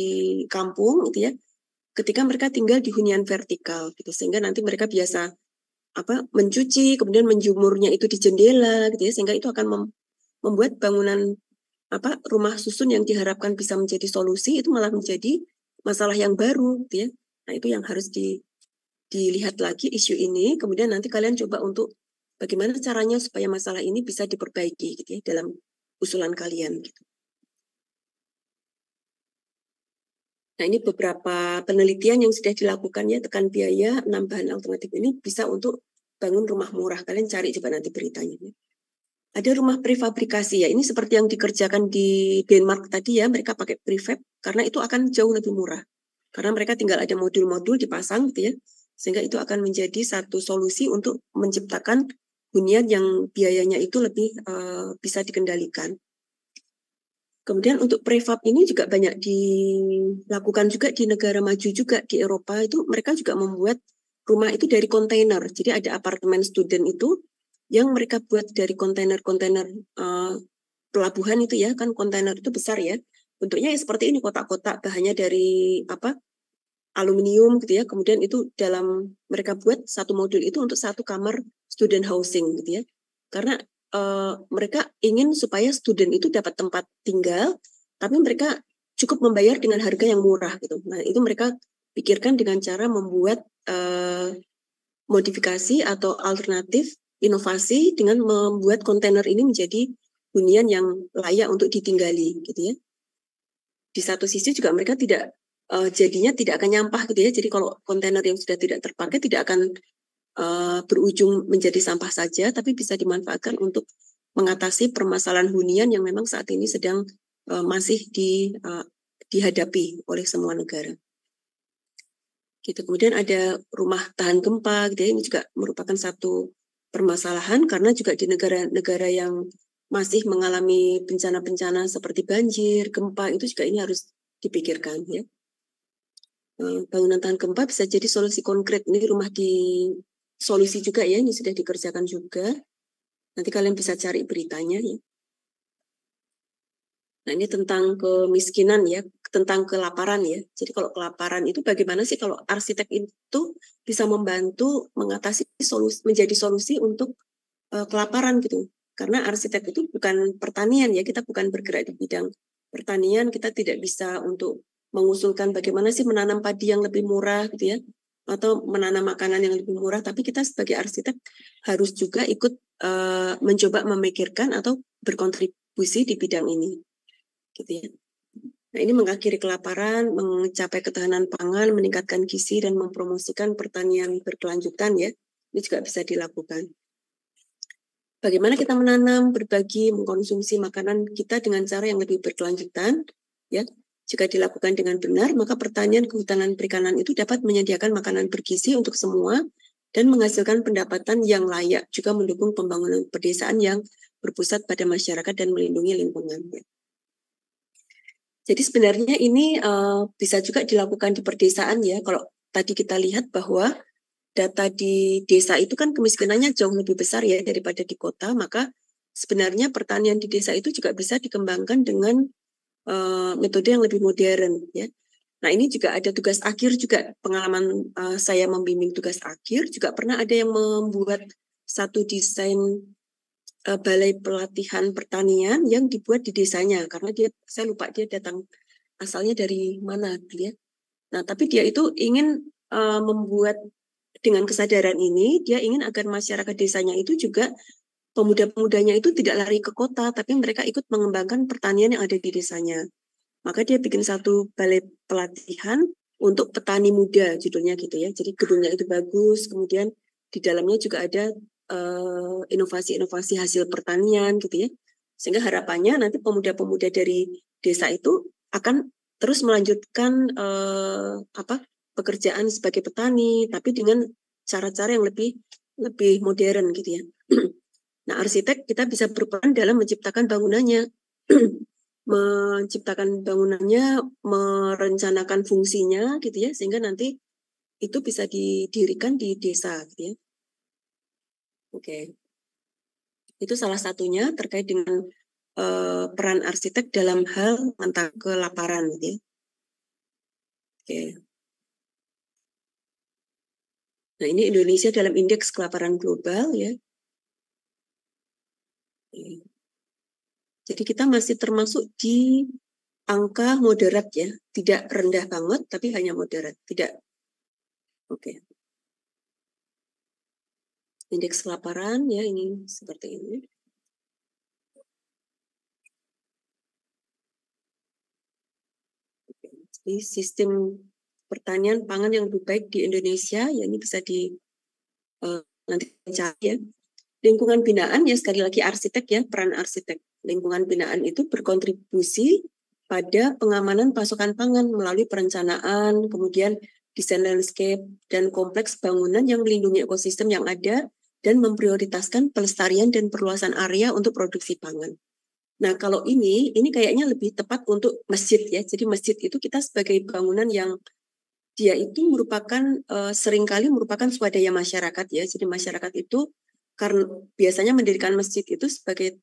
kampung gitu ya, ketika mereka tinggal di hunian vertikal gitu, sehingga nanti mereka biasa mencuci, kemudian menjemurnya itu di jendela gitu ya, sehingga itu akan membuat bangunan rumah susun yang diharapkan bisa menjadi solusi itu malah menjadi masalah yang baru gitu ya. Nah, itu yang harus dilihat lagi isu ini, kemudian nanti kalian coba untuk bagaimana caranya supaya masalah ini bisa diperbaiki gitu ya dalam usulan kalian gitu. Nah, ini beberapa penelitian yang sudah dilakukan ya, tekan biaya, 6 bahan alternatif ini bisa untuk bangun rumah murah. Kalian cari coba nanti beritanya. Ya. Ada rumah prefabrikasi ya, ini seperti yang dikerjakan di Denmark tadi ya, mereka pakai prefab karena itu akan jauh lebih murah. Karena mereka tinggal ada modul-modul dipasang gitu ya, sehingga itu akan menjadi satu solusi untuk menciptakan hunian yang biayanya itu lebih bisa dikendalikan. Kemudian untuk prefab ini juga banyak dilakukan juga di negara maju juga, di Eropa itu mereka juga membuat rumah itu dari kontainer. Jadi ada apartemen student itu yang mereka buat dari kontainer-kontainer pelabuhan itu ya, kan kontainer itu besar ya. Bentuknya ya seperti ini, kotak-kotak, bahannya dari aluminium gitu ya. Kemudian itu dalam mereka buat satu modul itu untuk satu kamar student housing gitu ya. Karena mereka ingin supaya student itu dapat tempat tinggal, tapi mereka cukup membayar dengan harga yang murah gitu. Nah, itu mereka pikirkan dengan cara membuat modifikasi atau alternatif inovasi dengan membuat kontainer ini menjadi hunian yang layak untuk ditinggali gitu ya. Di satu sisi juga mereka jadinya tidak akan nyampah gitu ya. Jadi kalau kontainer yang sudah tidak terpakai tidak akan berujung menjadi sampah saja, tapi bisa dimanfaatkan untuk mengatasi permasalahan hunian yang memang saat ini sedang masih dihadapi oleh semua negara. Gitu. Kemudian ada rumah tahan gempa, gitu ya. Ini juga merupakan satu permasalahan karena juga di negara-negara yang masih mengalami bencana-bencana seperti banjir, gempa, itu juga ini harus dipikirkan ya. Bangunan tahan gempa bisa jadi solusi konkret. Ini rumah di solusi juga ya, ini sudah dikerjakan juga. Nanti kalian bisa cari beritanya ya. Nah ini tentang kemiskinan ya, tentang kelaparan ya. Jadi kalau kelaparan itu bagaimana sih kalau arsitek itu bisa membantu mengatasi menjadi solusi untuk kelaparan gitu. Karena arsitek itu bukan pertanian ya, kita bukan bergerak di bidang pertanian, kita tidak bisa untuk mengusulkan bagaimana sih menanam padi yang lebih murah gitu ya, atau menanam makanan yang lebih murah, tapi kita sebagai arsitek harus juga ikut mencoba memikirkan atau berkontribusi di bidang ini gitu ya. Nah, ini mengakhiri kelaparan, mencapai ketahanan pangan, meningkatkan gizi dan mempromosikan pertanian berkelanjutan ya. Ini juga bisa dilakukan. Bagaimana kita menanam, berbagi, mengkonsumsi makanan kita dengan cara yang lebih berkelanjutan, ya. Jika dilakukan dengan benar, maka pertanian, kehutanan, perikanan itu dapat menyediakan makanan bergizi untuk semua dan menghasilkan pendapatan yang layak, juga mendukung pembangunan pedesaan yang berpusat pada masyarakat dan melindungi lingkungan. Ya. Jadi sebenarnya ini bisa juga dilakukan di perdesaan ya. Kalau tadi kita lihat bahwa data di desa itu kan kemiskinannya jauh lebih besar ya daripada di kota, maka sebenarnya pertanian di desa itu juga bisa dikembangkan dengan metode yang lebih modern ya. Nah ini juga ada tugas akhir juga, pengalaman saya membimbing tugas akhir juga pernah ada yang membuat satu desain balai pelatihan pertanian yang dibuat di desanya, karena saya lupa dia datang asalnya dari mana dia. Nah tapi dia itu ingin membuat dengan kesadaran ini, dia ingin agar masyarakat desanya itu juga, pemuda-pemudanya itu tidak lari ke kota, tapi mereka ikut mengembangkan pertanian yang ada di desanya. Maka dia bikin satu balai pelatihan untuk petani muda, judulnya gitu ya. Jadi gedungnya itu bagus, kemudian di dalamnya juga ada inovasi-inovasi hasil pertanian gitu ya. Sehingga harapannya nanti pemuda-pemuda dari desa itu akan terus melanjutkan pekerjaan sebagai petani, tapi dengan cara-cara yang lebih modern gitu ya. Nah, arsitek kita bisa berperan dalam menciptakan bangunannya, merencanakan fungsinya gitu ya, sehingga nanti itu bisa didirikan di desa gitu ya. Oke. Itu salah satunya terkait dengan peran arsitek dalam hal tentang kelaparan gitu ya. Oke. Nah, ini Indonesia dalam indeks kelaparan global ya. Jadi kita masih termasuk di angka moderat ya, tidak rendah banget tapi hanya moderat, tidak. Oke. Indeks kelaparan ya ini seperti ini. Jadi sistem pertanian pangan yang lebih baik di Indonesia ya ini bisa nanti cari ya. Lingkungan binaan ya sekali lagi arsitek ya, peran arsitek. Lingkungan binaan itu berkontribusi pada pengamanan pasokan pangan melalui perencanaan, kemudian desain landscape dan kompleks bangunan yang melindungi ekosistem yang ada dan memprioritaskan pelestarian dan perluasan area untuk produksi pangan. Nah, kalau ini kayaknya lebih tepat untuk masjid ya. Jadi masjid itu kita sebagai bangunan yang dia itu merupakan seringkali merupakan swadaya masyarakat ya. Jadi masyarakat itu karena biasanya mendirikan masjid itu sebagai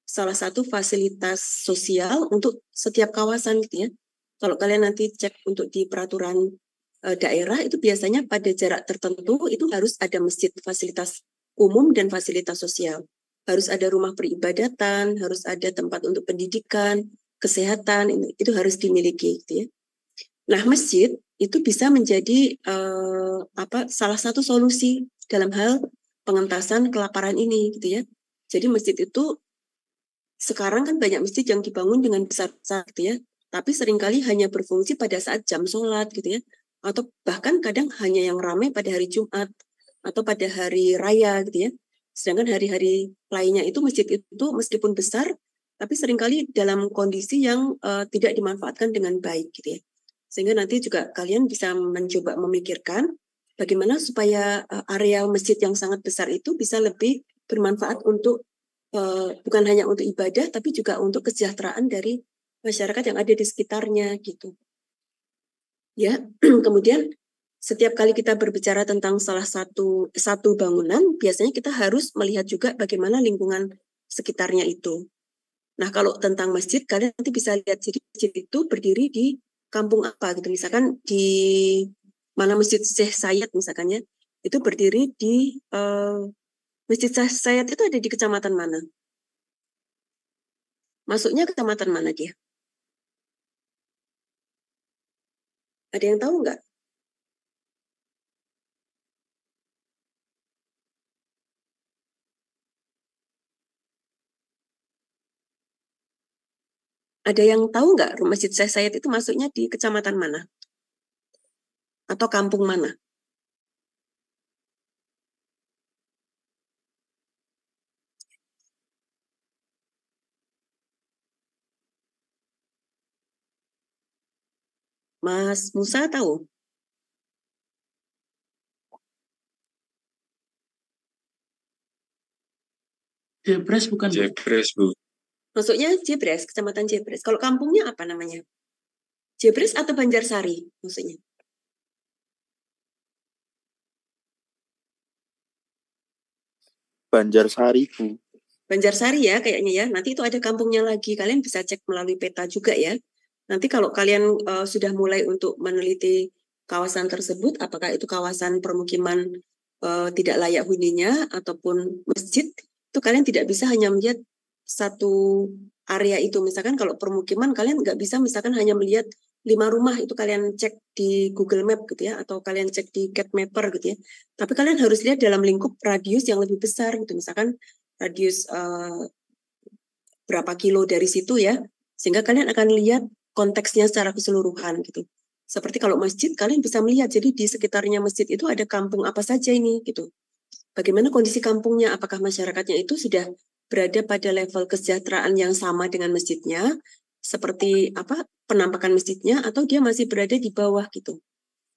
salah satu fasilitas sosial untuk setiap kawasan gitu ya. Kalau kalian nanti cek untuk di peraturan daerah itu biasanya pada jarak tertentu itu harus ada masjid, fasilitas umum dan fasilitas sosial. Harus ada rumah peribadatan, harus ada tempat untuk pendidikan, kesehatan, itu harus dimiliki gitu ya. Nah, masjid itu bisa menjadi salah satu solusi dalam hal pengentasan kelaparan ini gitu ya. Jadi masjid itu sekarang kan banyak masjid yang dibangun dengan besar-besar gitu ya, tapi seringkali hanya berfungsi pada saat jam sholat gitu ya, atau bahkan kadang hanya yang ramai pada hari Jumat atau pada hari raya gitu ya. Sedangkan hari-hari lainnya itu masjid itu meskipun besar, tapi seringkali dalam kondisi yang tidak dimanfaatkan dengan baik gitu ya. Sehingga nanti juga kalian bisa mencoba memikirkan bagaimana supaya area masjid yang sangat besar itu bisa lebih bermanfaat untuk bukan hanya untuk ibadah, tapi juga untuk kesejahteraan dari masyarakat yang ada di sekitarnya gitu. Ya, kemudian setiap kali kita berbicara tentang salah satu bangunan, biasanya kita harus melihat juga bagaimana lingkungan sekitarnya itu. Nah, kalau tentang masjid, kalian nanti bisa lihat, jadi masjid itu berdiri di kampung apa gitu. Misalkan di mana Masjid Syekh Sayed misalkan ya, itu berdiri di Masjid Syekh Sayed itu ada di kecamatan mana? Masuknya kecamatan mana dia? Ada yang tahu nggak? Ada yang tahu nggak Masjid Syekh Sayed itu masuknya di kecamatan mana? Atau kampung mana? Mas Musa tahu? Jepres bukan? Jepres, Bu. Masuknya Jebres, kecamatan Jebres. Kalau kampungnya apa namanya? Jebres atau Banjarsari maksudnya? Banjarsari, Bu. Banjarsari ya kayaknya ya. Nanti itu ada kampungnya lagi. Kalian bisa cek melalui peta juga ya. Nanti kalau kalian sudah mulai untuk meneliti kawasan tersebut, apakah itu kawasan permukiman tidak layak huninya ataupun masjid, itu kalian tidak bisa hanya melihat satu area itu. Misalkan kalau permukiman kalian nggak bisa misalkan hanya melihat 5 rumah, itu kalian cek di Google Map gitu ya, atau kalian cek di Cat Mapper gitu ya. Tapi kalian harus lihat dalam lingkup radius yang lebih besar gitu. Misalkan radius berapa kilo dari situ ya, sehingga kalian akan lihat konteksnya secara keseluruhan gitu. Seperti kalau masjid, kalian bisa melihat, jadi di sekitarnya masjid itu ada kampung apa saja ini gitu. Bagaimana kondisi kampungnya, apakah masyarakatnya itu sudah berada pada level kesejahteraan yang sama dengan masjidnya, seperti apa penampakan masjidnya, atau dia masih berada di bawah gitu.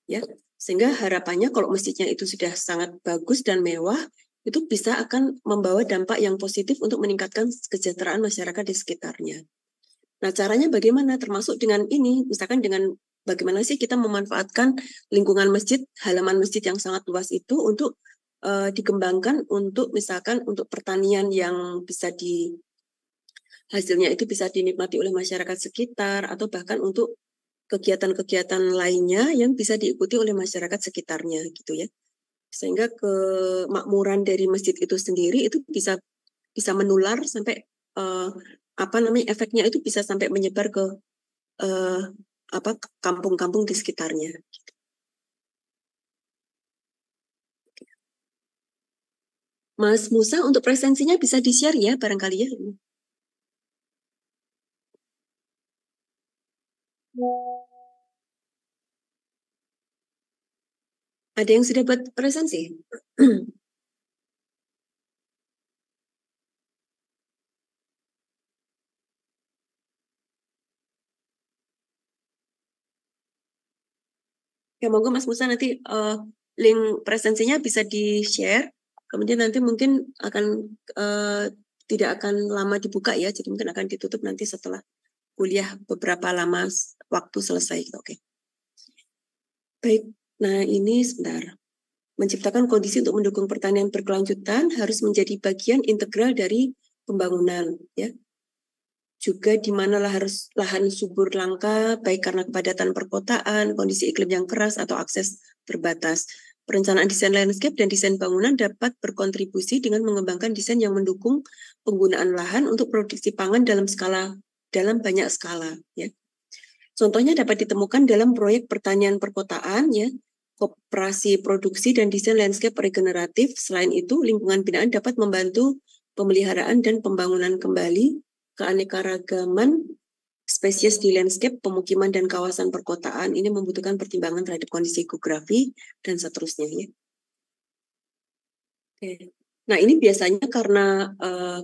Ya, sehingga harapannya kalau masjidnya itu sudah sangat bagus dan mewah, itu bisa akan membawa dampak yang positif untuk meningkatkan kesejahteraan masyarakat di sekitarnya. Nah, caranya bagaimana? Termasuk dengan ini, misalkan dengan bagaimana sih kita memanfaatkan lingkungan masjid, halaman masjid yang sangat luas itu untuk dikembangkan untuk misalkan untuk pertanian yang bisa hasilnya itu bisa dinikmati oleh masyarakat sekitar, atau bahkan untuk kegiatan-kegiatan lainnya yang bisa diikuti oleh masyarakat sekitarnya gitu ya. Sehingga kemakmuran dari masjid itu sendiri itu bisa menular sampai efeknya itu bisa sampai menyebar ke kampung-kampung di sekitarnya. Mas Musa, untuk presensinya bisa di-share ya barangkali ya. Ada yang sudah buat presensi? Ya, monggo Mas Musa nanti link presensinya bisa di-share. Kemudian nanti mungkin akan tidak akan lama dibuka ya, jadi mungkin akan ditutup nanti setelah kuliah beberapa lama waktu selesai. Oke. Baik, nah ini sebentar. Menciptakan kondisi untuk mendukung pertanian berkelanjutan harus menjadi bagian integral dari pembangunan, ya. Juga di mana lahan subur langka, baik karena kepadatan perkotaan, kondisi iklim yang keras, atau akses terbatas. Perencanaan desain landscape dan desain bangunan dapat berkontribusi dengan mengembangkan desain yang mendukung penggunaan lahan untuk produksi pangan dalam banyak skala. Ya. Contohnya dapat ditemukan dalam proyek pertanian perkotaan, ya, koperasi produksi dan desain landscape regeneratif. Selain itu, lingkungan binaan dapat membantu pemeliharaan dan pembangunan kembali keanekaragaman spesies di landscape, pemukiman, dan kawasan perkotaan. Ini membutuhkan pertimbangan terhadap kondisi geografi dan seterusnya. Ya. Oke. Nah, ini biasanya karena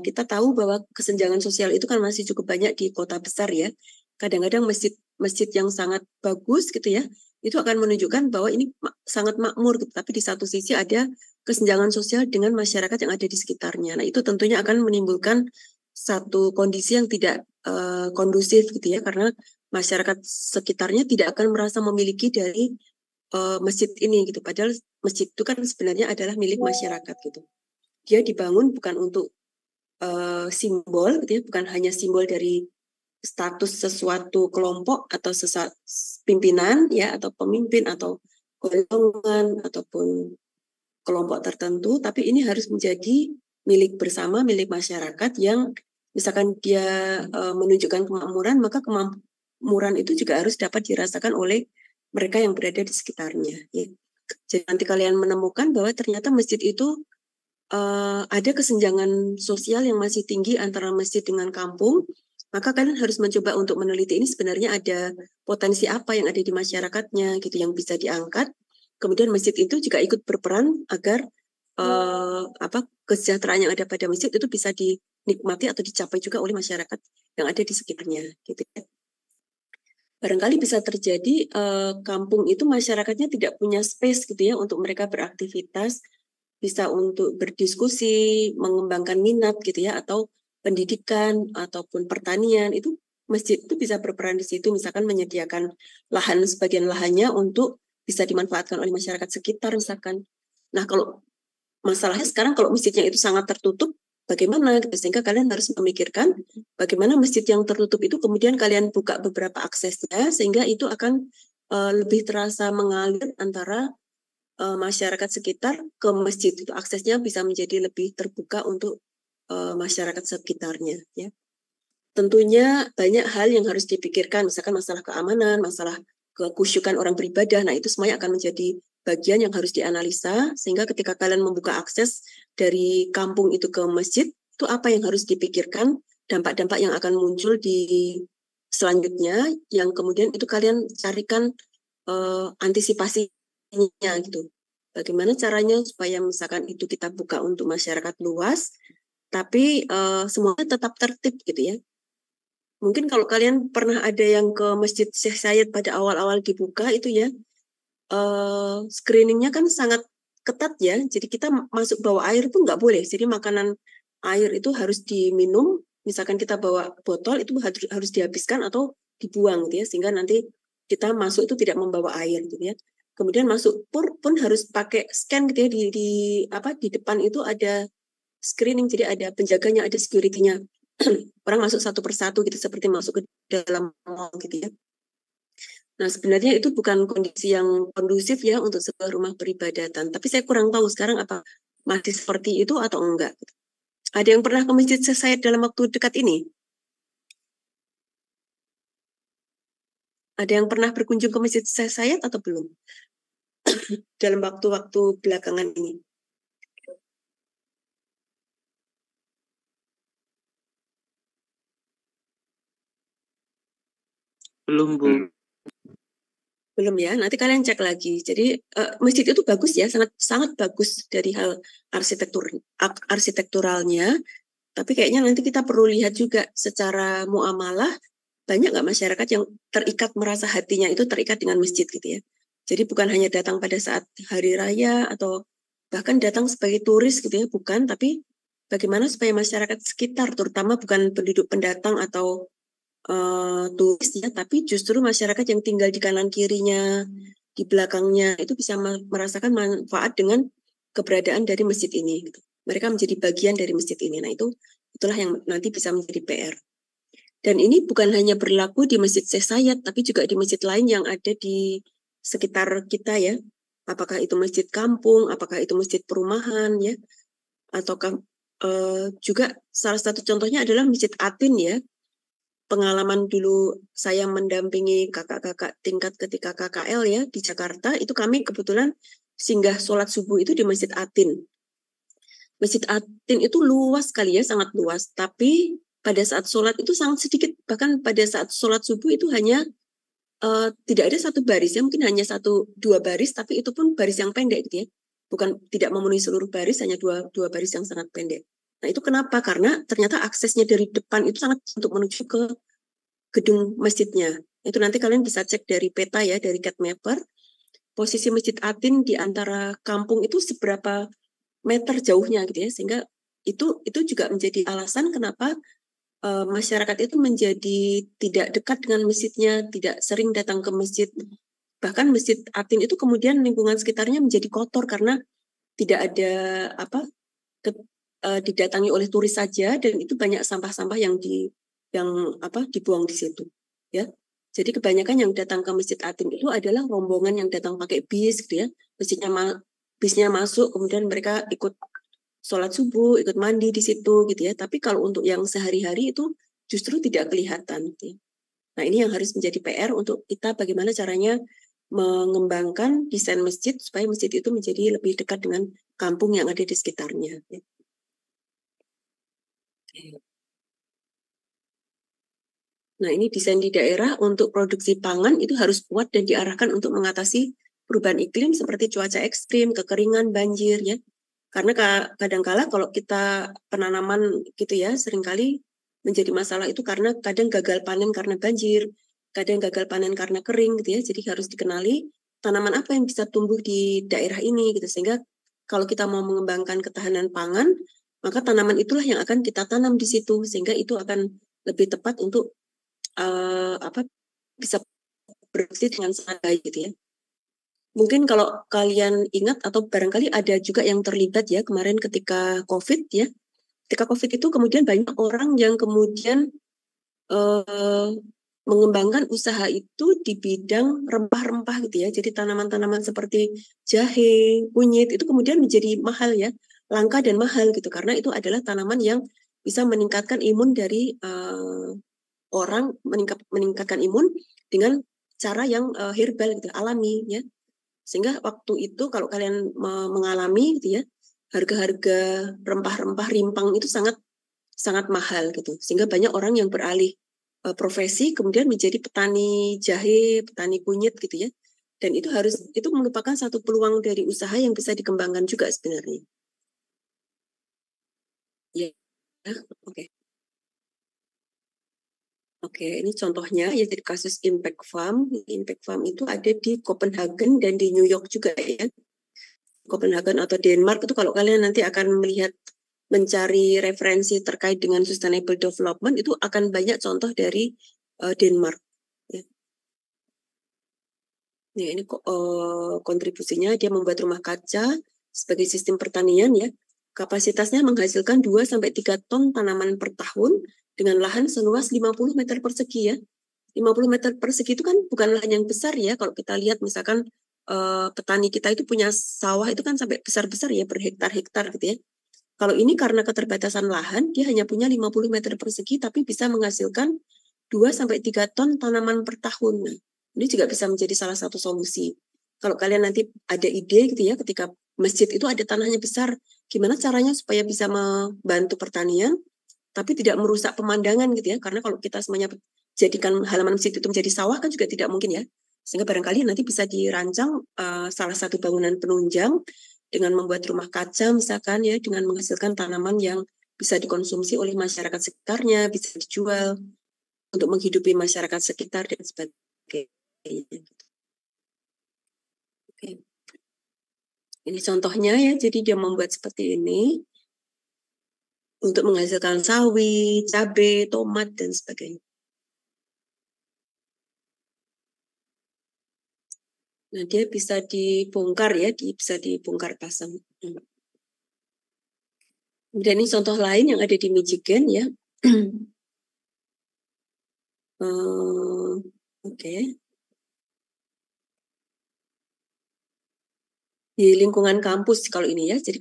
kita tahu bahwa kesenjangan sosial itu kan masih cukup banyak di kota besar ya. Kadang-kadang masjid yang sangat bagus gitu ya, itu akan menunjukkan bahwa ini sangat makmur gitu. Tapi di satu sisi ada kesenjangan sosial dengan masyarakat yang ada di sekitarnya. Nah, itu tentunya akan menimbulkan satu kondisi yang tidak kondusif gitu ya, karena masyarakat sekitarnya tidak akan merasa memiliki dari masjid ini gitu. Padahal masjid itu kan sebenarnya adalah milik masyarakat gitu. Dia dibangun bukan untuk simbol gitu ya, bukan hanya simbol dari status sesuatu kelompok atau pimpinan ya, atau pemimpin atau golongan ataupun kelompok tertentu, tapi ini harus menjadi milik bersama, milik masyarakat yang misalkan dia menunjukkan kemakmuran, maka kemakmuran itu juga harus dapat dirasakan oleh mereka yang berada di sekitarnya. Ya. Jadi nanti kalian menemukan bahwa ternyata masjid itu ada kesenjangan sosial yang masih tinggi antara masjid dengan kampung, maka kalian harus mencoba untuk meneliti ini sebenarnya ada potensi apa yang ada di masyarakatnya gitu yang bisa diangkat. Kemudian masjid itu juga ikut berperan agar kesejahteraan yang ada pada masjid itu bisa dinikmati atau dicapai juga oleh masyarakat yang ada di sekitarnya gitu ya. Barangkali bisa terjadi kampung itu masyarakatnya tidak punya space gitu ya untuk mereka beraktivitas, bisa untuk berdiskusi, mengembangkan minat gitu ya, atau pendidikan ataupun pertanian, itu masjid itu bisa berperan di situ, misalkan menyediakan lahan, sebagian lahannya untuk bisa dimanfaatkan oleh masyarakat sekitar misalkan. Nah, kalau masalahnya sekarang kalau masjidnya itu sangat tertutup, bagaimana gitu, sehingga kalian harus memikirkan bagaimana masjid yang tertutup itu kemudian kalian buka beberapa aksesnya sehingga itu akan lebih terasa mengalir antara masyarakat sekitar ke masjid, itu aksesnya bisa menjadi lebih terbuka untuk masyarakat sekitarnya ya. Tentunya banyak hal yang harus dipikirkan, misalkan masalah keamanan, masalah kekhusyukan orang beribadah. Nah, itu semuanya akan menjadi bagian yang harus dianalisa sehingga ketika kalian membuka akses dari kampung itu ke masjid, itu apa yang harus dipikirkan, dampak-dampak yang akan muncul di selanjutnya yang kemudian itu kalian carikan antisipasinya gitu. Bagaimana caranya supaya misalkan itu kita buka untuk masyarakat luas, tapi semuanya tetap tertib gitu ya. Mungkin kalau kalian pernah ada yang ke Masjid Syekh Zayed pada awal-awal dibuka itu ya, screeningnya kan sangat ketat ya. Jadi kita masuk bawa air pun nggak boleh. Jadi makanan air itu harus diminum. Misalkan kita bawa botol itu harus dihabiskan atau dibuang gitu ya, sehingga nanti kita masuk itu tidak membawa air gitu ya. Kemudian masuk pun harus pakai scan gitu ya, di depan itu ada screening, jadi ada penjaganya, ada security-nya. Orang masuk satu persatu gitu seperti masuk ke dalam mall gitu ya. Nah, sebenarnya itu bukan kondisi yang kondusif ya untuk sebuah rumah peribadatan. Tapi saya kurang tahu sekarang apa masih seperti itu atau enggak. Ada yang pernah ke Masjid Syekh Zayed dalam waktu dekat ini? Ada yang pernah berkunjung ke Masjid Syekh Zayed atau belum? Dalam waktu-waktu belakangan ini. Belum, Bu. Belum ya, nanti kalian cek lagi. Jadi masjid itu bagus ya, sangat bagus dari hal arsitekturalnya. Tapi kayaknya nanti kita perlu lihat juga secara muamalah, banyak nggak masyarakat yang terikat, merasa hatinya itu terikat dengan masjid gitu ya. Jadi bukan hanya datang pada saat hari raya atau bahkan datang sebagai turis gitu ya, bukan. Tapi bagaimana supaya masyarakat sekitar, terutama bukan penduduk pendatang atau turis ya, tapi justru masyarakat yang tinggal di kanan kirinya, di belakangnya itu bisa merasakan manfaat dengan keberadaan dari masjid ini. Gitu. Mereka menjadi bagian dari masjid ini. Nah itulah yang nanti bisa menjadi PR. Dan ini bukan hanya berlaku di Masjid Syekh Zayed, tapi juga di masjid lain yang ada di sekitar kita ya. Apakah itu masjid kampung, apakah itu masjid perumahan ya, ataukah juga salah satu contohnya adalah Masjid Atin ya. Pengalaman dulu saya mendampingi kakak-kakak tingkat ketika KKL ya di Jakarta, itu kami kebetulan singgah sholat subuh itu di Masjid Atin. Masjid Atin itu luas sekali ya, sangat luas. Tapi pada saat sholat itu sangat sedikit. Bahkan pada saat sholat subuh itu hanya tidak ada satu baris ya, mungkin hanya 1-2 baris, tapi itu pun baris yang pendek gitu ya. Bukan tidak memenuhi seluruh baris, hanya dua baris yang sangat pendek. Nah itu kenapa? Karena ternyata aksesnya dari depan itu sangat untuk menuju ke gedung masjidnya. Itu nanti kalian bisa cek dari peta ya, dari Cat Mapper. Posisi Masjid Atin di antara kampung itu seberapa meter jauhnya gitu ya, sehingga itu juga menjadi alasan kenapa masyarakat itu menjadi tidak dekat dengan masjidnya, tidak sering datang ke masjid. Bahkan Masjid Atin itu kemudian lingkungan sekitarnya menjadi kotor karena tidak ada didatangi oleh turis saja, dan itu banyak sampah-sampah yang dibuang di situ, ya. Jadi kebanyakan yang datang ke Masjid Atin itu adalah rombongan yang datang pakai bis gitu ya. Bisnya masuk, kemudian mereka ikut sholat subuh, ikut mandi di situ gitu ya. Tapi kalau untuk yang sehari-hari itu justru tidak kelihatan gitu ya. Nah, ini yang harus menjadi PR untuk kita, bagaimana caranya mengembangkan desain masjid supaya masjid itu menjadi lebih dekat dengan kampung yang ada di sekitarnya. Nah, ini desain di daerah untuk produksi pangan itu harus kuat dan diarahkan untuk mengatasi perubahan iklim seperti cuaca ekstrim, kekeringan, banjir ya. Karena kadang-kala kalau kita penanaman gitu ya, seringkali menjadi masalah itu karena kadang gagal panen karena banjir, kadang gagal panen karena kering gitu ya. Jadi harus dikenali tanaman apa yang bisa tumbuh di daerah ini gitu, sehingga kalau kita mau mengembangkan ketahanan pangan, maka tanaman itulah yang akan kita tanam di situ, sehingga itu akan lebih tepat untuk bisa produksi dengan sangat baik gitu ya. Mungkin kalau kalian ingat atau barangkali ada juga yang terlibat ya kemarin ketika COVID ya. Ketika COVID itu kemudian banyak orang yang kemudian mengembangkan usaha itu di bidang rempah-rempah gitu ya. Jadi tanaman-tanaman seperti jahe, kunyit itu kemudian menjadi mahal ya, langka dan mahal gitu, karena itu adalah tanaman yang bisa meningkatkan imun dari orang, meningkatkan imun dengan cara yang herbal gitu, alami ya. Sehingga waktu itu kalau kalian mengalami gitu ya, harga-harga rempah-rempah rimpang itu sangat mahal gitu. Sehingga banyak orang yang beralih profesi kemudian menjadi petani jahe, petani kunyit gitu ya. Dan itu merupakan satu peluang dari usaha yang bisa dikembangkan juga sebenarnya. Ya, oke. Oke, ini contohnya ya dari kasus Impact Farm. Impact Farm itu ada di Copenhagen dan di New York juga ya. Copenhagen atau Denmark itu kalau kalian nanti akan mencari referensi terkait dengan sustainable development itu akan banyak contoh dari Denmark. Ya. Ya, ini kontribusinya dia membuat rumah kaca sebagai sistem pertanian ya. Kapasitasnya menghasilkan 2-3 ton tanaman per tahun dengan lahan seluas 50 meter persegi ya. 50 meter persegi itu kan bukan lahan yang besar ya. Kalau kita lihat misalkan petani kita itu punya sawah itu kan sampai besar-besar ya, berhektar-hektar gitu ya. Kalau ini karena keterbatasan lahan, dia hanya punya 50 meter persegi tapi bisa menghasilkan 2-3 ton tanaman per tahun. Nah, ini juga bisa menjadi salah satu solusi. Kalau kalian nanti ada ide gitu ya, ketika masjid itu ada tanahnya besar, gimana caranya supaya bisa membantu pertanian, tapi tidak merusak pemandangan gitu ya. Karena kalau kita semuanya jadikan halaman masjid itu menjadi sawah kan juga tidak mungkin ya. Sehingga barangkali nanti bisa dirancang salah satu bangunan penunjang dengan membuat rumah kaca misalkan ya, dengan menghasilkan tanaman yang bisa dikonsumsi oleh masyarakat sekitarnya, bisa dijual untuk menghidupi masyarakat sekitar dan sebagainya. Oke. Ini contohnya ya, jadi dia membuat seperti ini untuk menghasilkan sawi, cabai, tomat, dan sebagainya. Nah, dia bisa dibongkar ya, bisa dibongkar pasang. Kemudian ini contoh lain yang ada di Michigan ya. Oke. Di lingkungan kampus kalau ini ya, jadi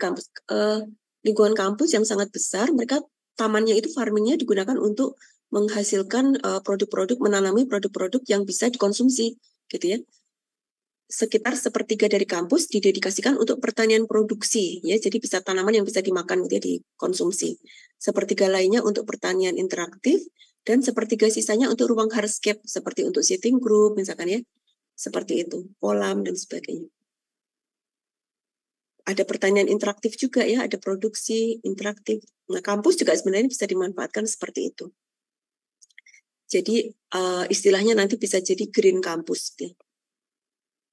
lingkungan kampus yang sangat besar, mereka tamannya itu farmingnya digunakan untuk menghasilkan produk-produk, menanami produk-produk yang bisa dikonsumsi gitu ya. Sekitar 1/3 dari kampus didedikasikan untuk pertanian produksi ya, jadi bisa tanaman yang bisa dimakan gitu ya, dikonsumsi. 1/3 lainnya untuk pertanian interaktif dan 1/3 sisanya untuk ruang hardscape seperti untuk sitting group misalkan ya, seperti itu, kolam dan sebagainya. Ada pertanian interaktif juga ya, ada produksi interaktif. Nah, kampus juga sebenarnya bisa dimanfaatkan seperti itu. Jadi istilahnya nanti bisa jadi green campus gitu.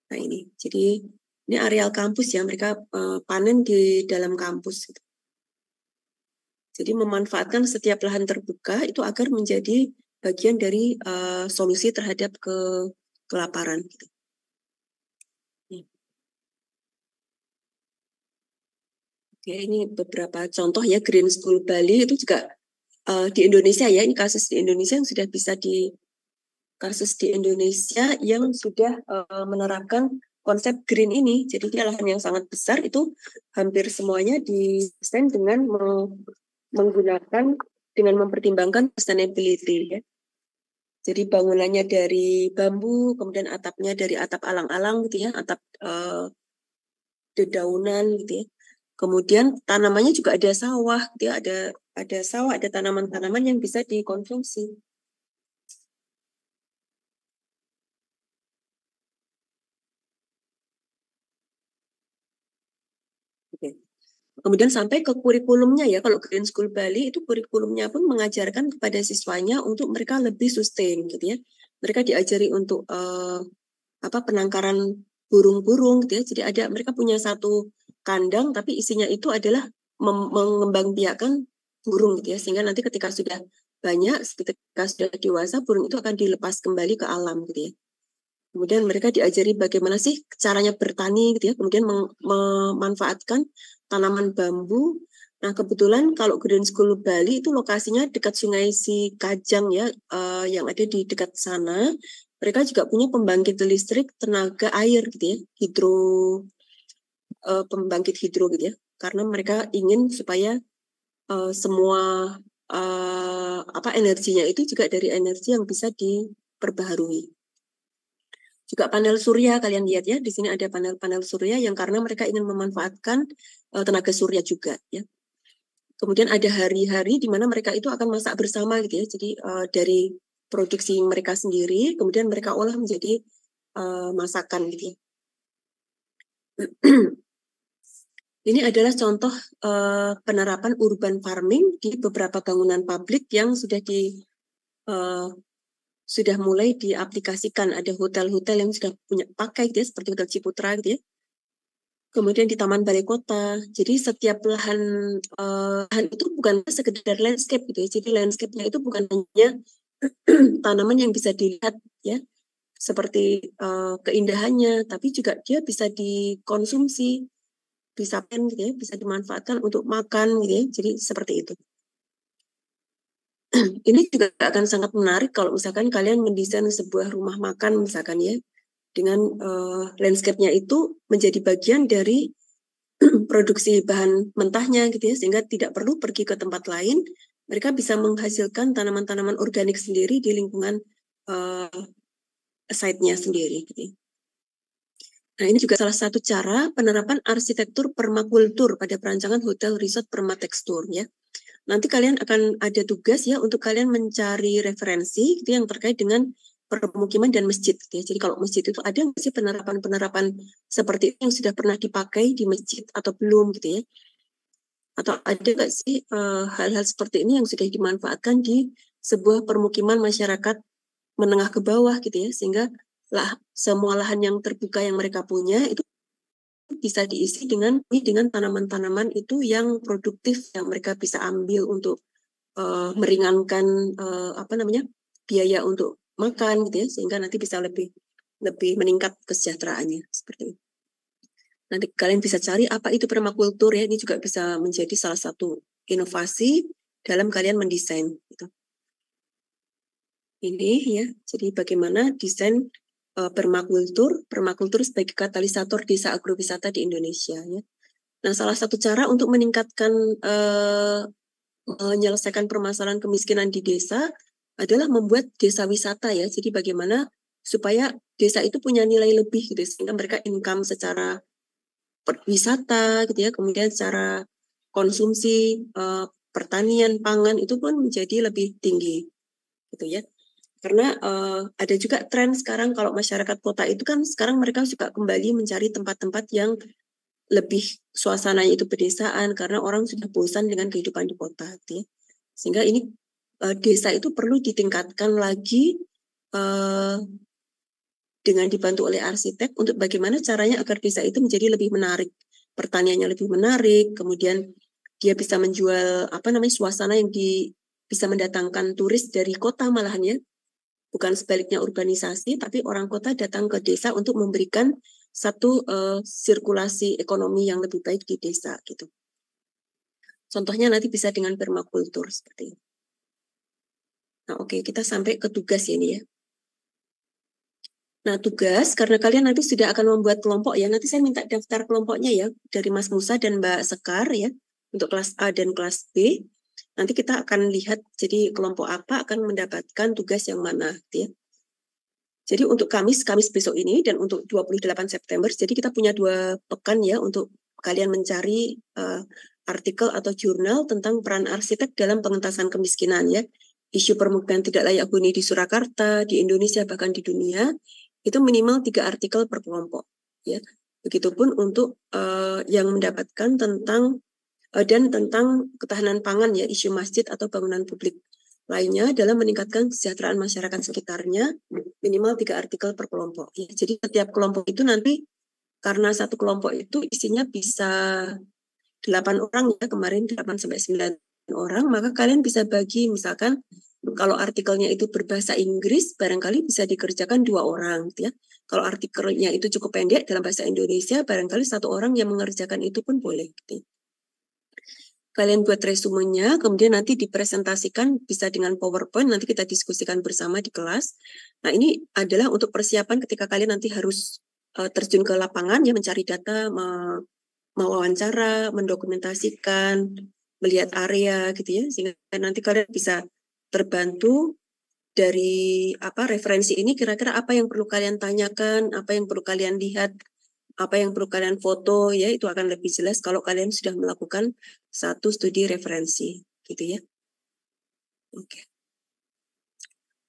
Nah ini, jadi Ini areal kampus ya, mereka panen di dalam kampus. Gitu. Jadi memanfaatkan setiap lahan terbuka itu agar menjadi bagian dari solusi terhadap kelaparan. Gitu. Oke, ini beberapa contoh ya, Green School Bali itu juga di Indonesia ya, ini kasus di Indonesia yang sudah bisa yang sudah menerapkan konsep green ini. Jadi dia lahan yang sangat besar itu hampir semuanya didesain dengan mempertimbangkan sustainability ya. Jadi bangunannya dari bambu, kemudian atapnya dari atap alang-alang gitu ya, atap dedaunan gitu ya. Kemudian tanamannya juga ada sawah, gitu ya, ada sawah, ada tanaman-tanaman yang bisa dikonsumsi. Oke. Kemudian sampai ke kurikulumnya ya, kalau Green School Bali itu kurikulumnya pun mengajarkan kepada siswanya untuk mereka lebih sustain gitu ya. Mereka diajari untuk penangkaran burung-burung gitu ya. Jadi mereka punya satu kandang tapi isinya itu adalah mengembangbiakan burung gitu ya. Sehingga nanti ketika sudah banyak, ketika sudah dewasa, burung itu akan dilepas kembali ke alam gitu ya. Kemudian mereka diajari bagaimana sih caranya bertani gitu ya. Kemudian memanfaatkan tanaman bambu. Nah kebetulan kalau Green School Bali itu lokasinya dekat Sungai Sikajang ya, yang ada di dekat sana. Mereka juga punya pembangkit listrik tenaga air gitu ya, pembangkit hidro gitu ya. Karena mereka ingin supaya semua energinya itu juga dari energi yang bisa diperbaharui. Juga panel surya kalian lihat ya, di sini ada panel-panel surya yang karena mereka ingin memanfaatkan tenaga surya juga ya. Kemudian ada hari-hari di mana mereka itu akan masak bersama gitu ya. Jadi dari produksi mereka sendiri, kemudian mereka olah menjadi masakan gitu ya. Ini adalah contoh penerapan urban farming di beberapa bangunan publik yang sudah mulai diaplikasikan. Ada hotel-hotel yang sudah punya pakai gitu ya, seperti Hotel Ciputra gitu ya. Kemudian di Taman Balai Kota. Jadi setiap lahan itu bukan sekedar landscape gitu ya. Jadi landscape-nya itu bukan hanya tanaman yang bisa dilihat ya, seperti keindahannya, tapi juga dia bisa dikonsumsi, bisa gitu ya, bisa dimanfaatkan untuk makan gitu ya. Jadi seperti itu. Ini juga akan sangat menarik kalau misalkan kalian mendesain sebuah rumah makan misalkan ya, dengan landscape-nya itu menjadi bagian dari produksi bahan mentahnya gitu ya, sehingga tidak perlu pergi ke tempat lain, mereka bisa menghasilkan tanaman-tanaman organik sendiri di lingkungan site-nya sendiri gitu. Nah, ini juga salah satu cara penerapan arsitektur permakultur pada perancangan hotel resort permatekstur ya. Nanti kalian akan ada tugas ya untuk kalian mencari referensi gitu yang terkait dengan permukiman dan masjid gitu ya. Jadi kalau masjid itu ada nggak sih penerapan seperti itu yang sudah pernah dipakai di masjid atau belum gitu ya. Atau ada nggak sih hal-hal seperti ini yang sudah dimanfaatkan di sebuah permukiman masyarakat menengah ke bawah gitu ya, sehingga semua lahan yang terbuka yang mereka punya itu bisa diisi dengan tanaman-tanaman itu yang produktif yang mereka bisa ambil untuk meringankan biaya untuk makan gitu ya, sehingga nanti bisa lebih meningkat kesejahteraannya seperti itu. Nanti kalian bisa cari apa itu permakultur ya, ini juga bisa menjadi salah satu inovasi dalam kalian mendesain gitu. Ini ya, jadi bagaimana desain permakultur sebagai katalisator desa agrowisata di Indonesia ya. Nah, salah satu cara untuk meningkatkan menyelesaikan permasalahan kemiskinan di desa adalah membuat desa wisata ya. Jadi bagaimana supaya desa itu punya nilai lebih gitu, sehingga mereka income secara wisata gitu ya, kemudian secara konsumsi pertanian pangan itu pun menjadi lebih tinggi gitu ya. Karena ada juga tren sekarang kalau masyarakat kota itu kan sekarang mereka juga kembali mencari tempat-tempat yang lebih suasananya itu pedesaan karena orang sudah bosan dengan kehidupan di kota gitu ya. Sehingga ini desa itu perlu ditingkatkan lagi dengan dibantu oleh arsitek untuk bagaimana caranya agar desa itu menjadi lebih menarik, pertaniannya lebih menarik, kemudian dia bisa menjual suasana yang bisa mendatangkan turis dari kota malahan ya, bukan sebaliknya urbanisasi, tapi orang kota datang ke desa untuk memberikan satu sirkulasi ekonomi yang lebih baik di desa gitu. Contohnya nanti bisa dengan permakultur seperti itu. Nah, oke, kita sampai ke tugas ya ini ya. Nah, tugas, karena kalian nanti sudah akan membuat kelompok ya, nanti saya minta daftar kelompoknya ya, dari Mas Musa dan Mbak Sekar ya, untuk kelas A dan kelas B. Nanti kita akan lihat, jadi kelompok apa akan mendapatkan tugas yang mana, gitu ya. Jadi untuk Kamis besok ini, dan untuk 28 September, jadi kita punya 2 pekan ya, untuk kalian mencari artikel atau jurnal tentang peran arsitek dalam pengentasan kemiskinan ya. Isu permukiman tidak layak huni di Surakarta, di Indonesia, bahkan di dunia, itu minimal 3 artikel per kelompok ya. Begitupun untuk yang mendapatkan tentang tentang ketahanan pangan ya, isu masjid atau bangunan publik lainnya dalam meningkatkan kesejahteraan masyarakat sekitarnya, minimal 3 artikel per kelompok ya. Jadi setiap kelompok itu nanti, karena satu kelompok itu isinya bisa 8 orang ya, kemarin 8-9 orang, maka kalian bisa bagi, misalkan kalau artikelnya itu berbahasa Inggris, barangkali bisa dikerjakan 2 orang gitu ya. Kalau artikelnya itu cukup pendek dalam bahasa Indonesia, barangkali 1 orang yang mengerjakan itu pun boleh gitu. Kalian buat resumenya, kemudian nanti dipresentasikan bisa dengan PowerPoint, nanti kita diskusikan bersama di kelas. Nah, ini adalah untuk persiapan ketika kalian nanti harus terjun ke lapangan ya, mencari data, mewawancara, mendokumentasikan, melihat area gitu ya, sehingga nanti kalian bisa terbantu dari referensi ini, kira-kira apa yang perlu kalian tanyakan, apa yang perlu kalian lihat, apa yang perlu kalian foto ya, itu akan lebih jelas kalau kalian sudah melakukan satu studi referensi gitu ya. Oke.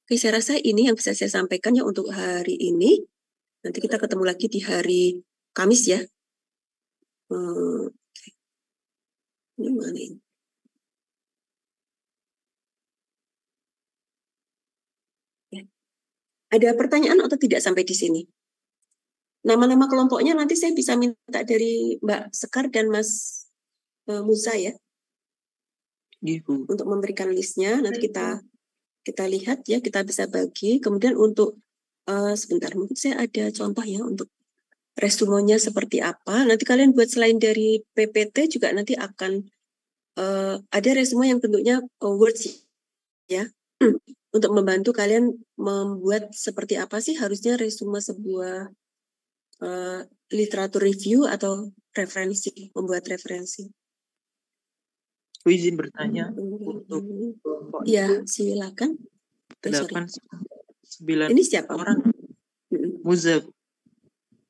Oke, saya rasa ini yang bisa saya sampaikan ya untuk hari ini. Nanti kita ketemu lagi di hari Kamis ya. Ini mana ini? Ya. Ada pertanyaan atau tidak sampai di sini? Nama-nama kelompoknya nanti saya bisa minta dari Mbak Sekar dan Mas Musa ya. Ibu. Untuk memberikan listnya, nanti kita lihat ya, kita bisa bagi. Kemudian untuk sebentar, mungkin saya ada contoh ya untuk resumenya seperti apa. Nanti kalian buat selain dari PPT juga nanti akan ada resume yang bentuknya words ya, untuk membantu kalian membuat seperti apa sih harusnya resume sebuah literatur review atau referensi, membuat referensi. Aku izin bertanya untuk kelompok ya, itu silakan. 8-9 Ini siapa orang. Muza.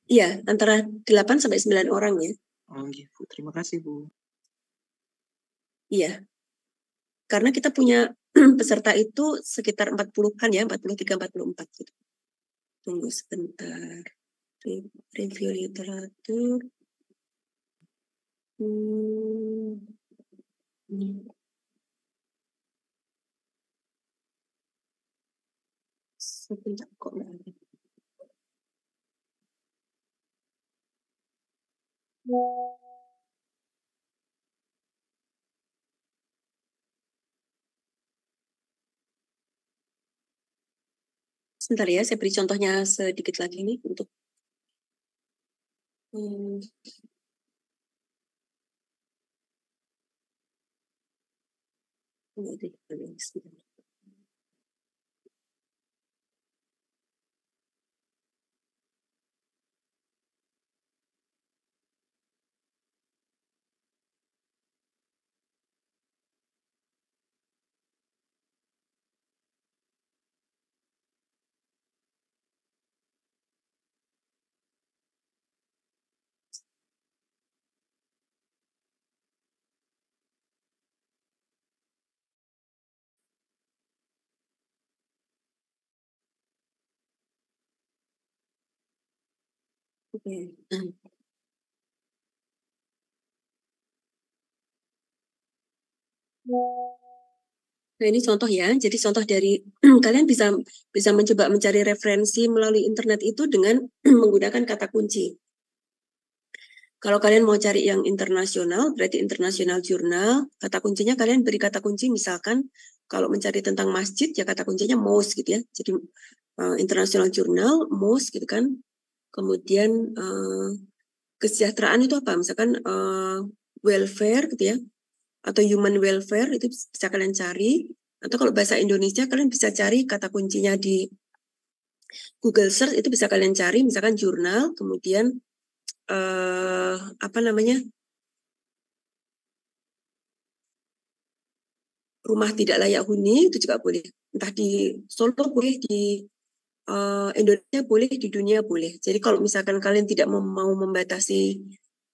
Iya, antara 8-9 orang ya. Oh gitu, terima kasih Bu. Iya, karena kita punya peserta itu sekitar 40-an ya, 43-44 gitu. Tunggu sebentar. Review literatur. Sebentar kok nggak ada. Sebentar ya, saya beri contohnya sedikit lagi nih untuk Nah, ini contoh ya. Jadi contoh dari kalian bisa mencoba mencari referensi melalui internet itu dengan menggunakan kata kunci. Kalau kalian mau cari yang internasional, berarti internasional jurnal, kata kuncinya kalian beri kata kunci misalkan kalau mencari tentang masjid ya kata kuncinya MOS gitu ya. Jadi international journal, MOS gitu kan. Kemudian kesejahteraan itu apa? Misalkan welfare gitu ya. Atau human welfare itu bisa kalian cari. Atau kalau bahasa Indonesia kalian bisa cari kata kuncinya di Google Search, itu bisa kalian cari misalkan jurnal, kemudian rumah tidak layak huni, itu juga boleh. Entah di Solo boleh, di Indonesia boleh, di dunia boleh. Jadi kalau misalkan kalian tidak mau membatasi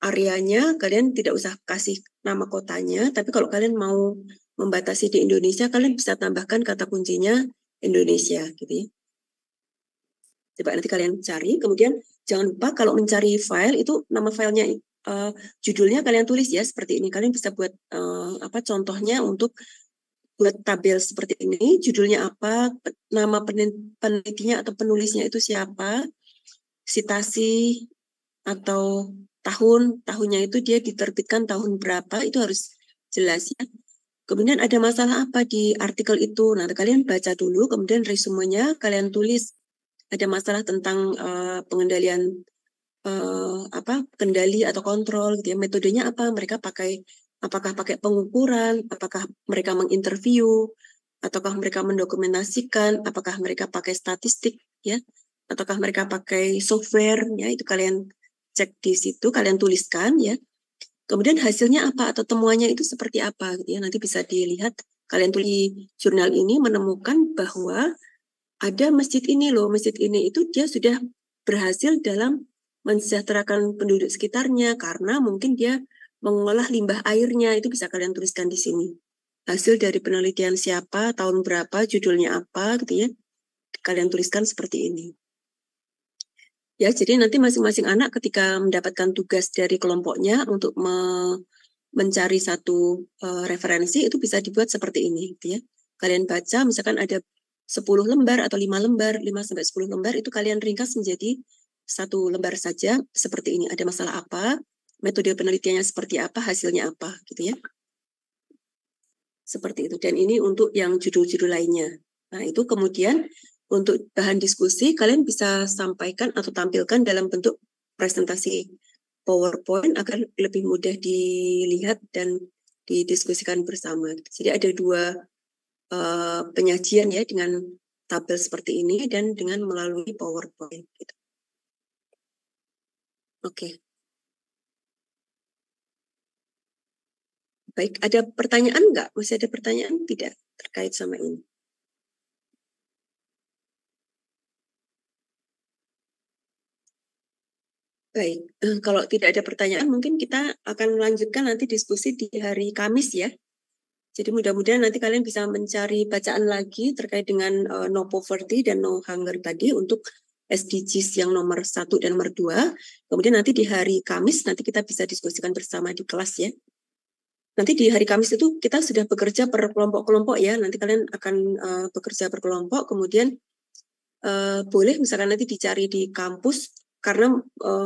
areanya, kalian tidak usah kasih nama kotanya, tapi kalau kalian mau membatasi di Indonesia, kalian bisa tambahkan kata kuncinya Indonesia gitu ya. Coba nanti kalian cari, kemudian jangan lupa kalau mencari file itu nama filenya judulnya kalian tulis ya seperti ini. Kalian bisa buat contohnya untuk buat tabel seperti ini, judulnya apa, nama penelitinya atau penulisnya itu siapa, sitasi atau tahunnya itu dia diterbitkan tahun berapa, itu harus jelas ya. Kemudian ada masalah apa di artikel itu, nanti kalian baca dulu, kemudian resumenya kalian tulis. Ada masalah tentang pengendalian kendali atau kontrol gitu ya, metodenya apa, mereka apakah pakai pengukuran, apakah mereka menginterview, ataukah mereka mendokumentasikan, apakah mereka pakai statistik ya, ataukah mereka pakai software ya, itu kalian cek di situ, kalian tuliskan ya. Kemudian hasilnya apa atau temuannya itu seperti apa gitu ya, nanti bisa dilihat. Kalian tulis di jurnal ini menemukan bahwa ada masjid ini loh, masjid ini itu dia sudah berhasil dalam mensejahterakan penduduk sekitarnya karena mungkin dia mengolah limbah airnya, itu bisa kalian tuliskan di sini. Hasil dari penelitian siapa, tahun berapa, judulnya apa gitu ya. Kalian tuliskan seperti ini. Ya, jadi nanti masing-masing anak ketika mendapatkan tugas dari kelompoknya untuk mencari satu referensi itu bisa dibuat seperti ini gitu ya. Kalian baca misalkan ada 10 lembar atau 5 lembar, 5-10 lembar itu kalian ringkas menjadi satu lembar saja seperti ini. Ada masalah apa, metode penelitiannya seperti apa, hasilnya apa gitu ya. Seperti itu. Dan ini untuk yang judul-judul lainnya. Nah, itu kemudian untuk bahan diskusi kalian bisa sampaikan atau tampilkan dalam bentuk presentasi PowerPoint agar lebih mudah dilihat dan didiskusikan bersama. Jadi ada dua penyajian ya dengan tabel seperti ini dan dengan melalui PowerPoint. Gitu. Oke. Baik, ada pertanyaan nggak? Masih ada pertanyaan tidak terkait sama ini? Baik, kalau tidak ada pertanyaan mungkin kita akan melanjutkan nanti diskusi di hari Kamis ya. Jadi mudah-mudahan nanti kalian bisa mencari bacaan lagi terkait dengan no poverty dan no hunger tadi untuk SDGs yang nomor 1 dan nomor 2. Kemudian nanti di hari Kamis nanti kita bisa diskusikan bersama di kelas ya. Nanti di hari Kamis itu kita sudah bekerja per kelompok-kelompok ya. Nanti kalian akan bekerja per kelompok. Kemudian boleh misalkan nanti dicari di kampus. Karena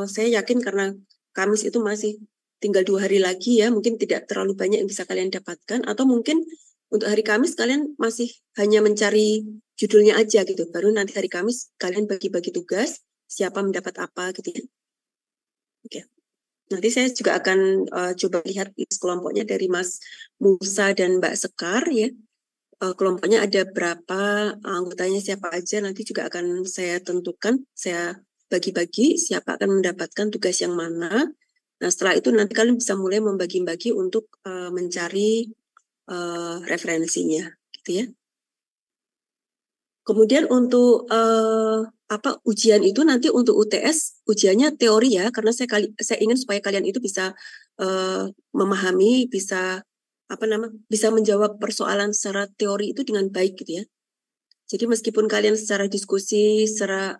saya yakin karena Kamis itu masih tinggal 2 hari lagi ya, mungkin tidak terlalu banyak yang bisa kalian dapatkan, atau mungkin untuk hari Kamis kalian masih hanya mencari judulnya aja gitu, baru nanti hari Kamis kalian bagi-bagi tugas, siapa mendapat apa gitu ya. Oke. Nanti saya juga akan coba lihat kelompoknya dari Mas Musa dan Mbak Sekar ya. Kelompoknya ada berapa, anggotanya siapa aja, nanti juga akan saya tentukan, saya bagi-bagi siapa akan mendapatkan tugas yang mana. Nah, setelah itu nanti kalian bisa mulai membagi-bagi untuk mencari referensinya, gitu ya. Kemudian untuk ujian itu nanti untuk UTS ujiannya teori ya, karena saya ingin supaya kalian itu bisa memahami, bisa bisa menjawab persoalan secara teori itu dengan baik gitu ya. Jadi meskipun kalian secara diskusi, secara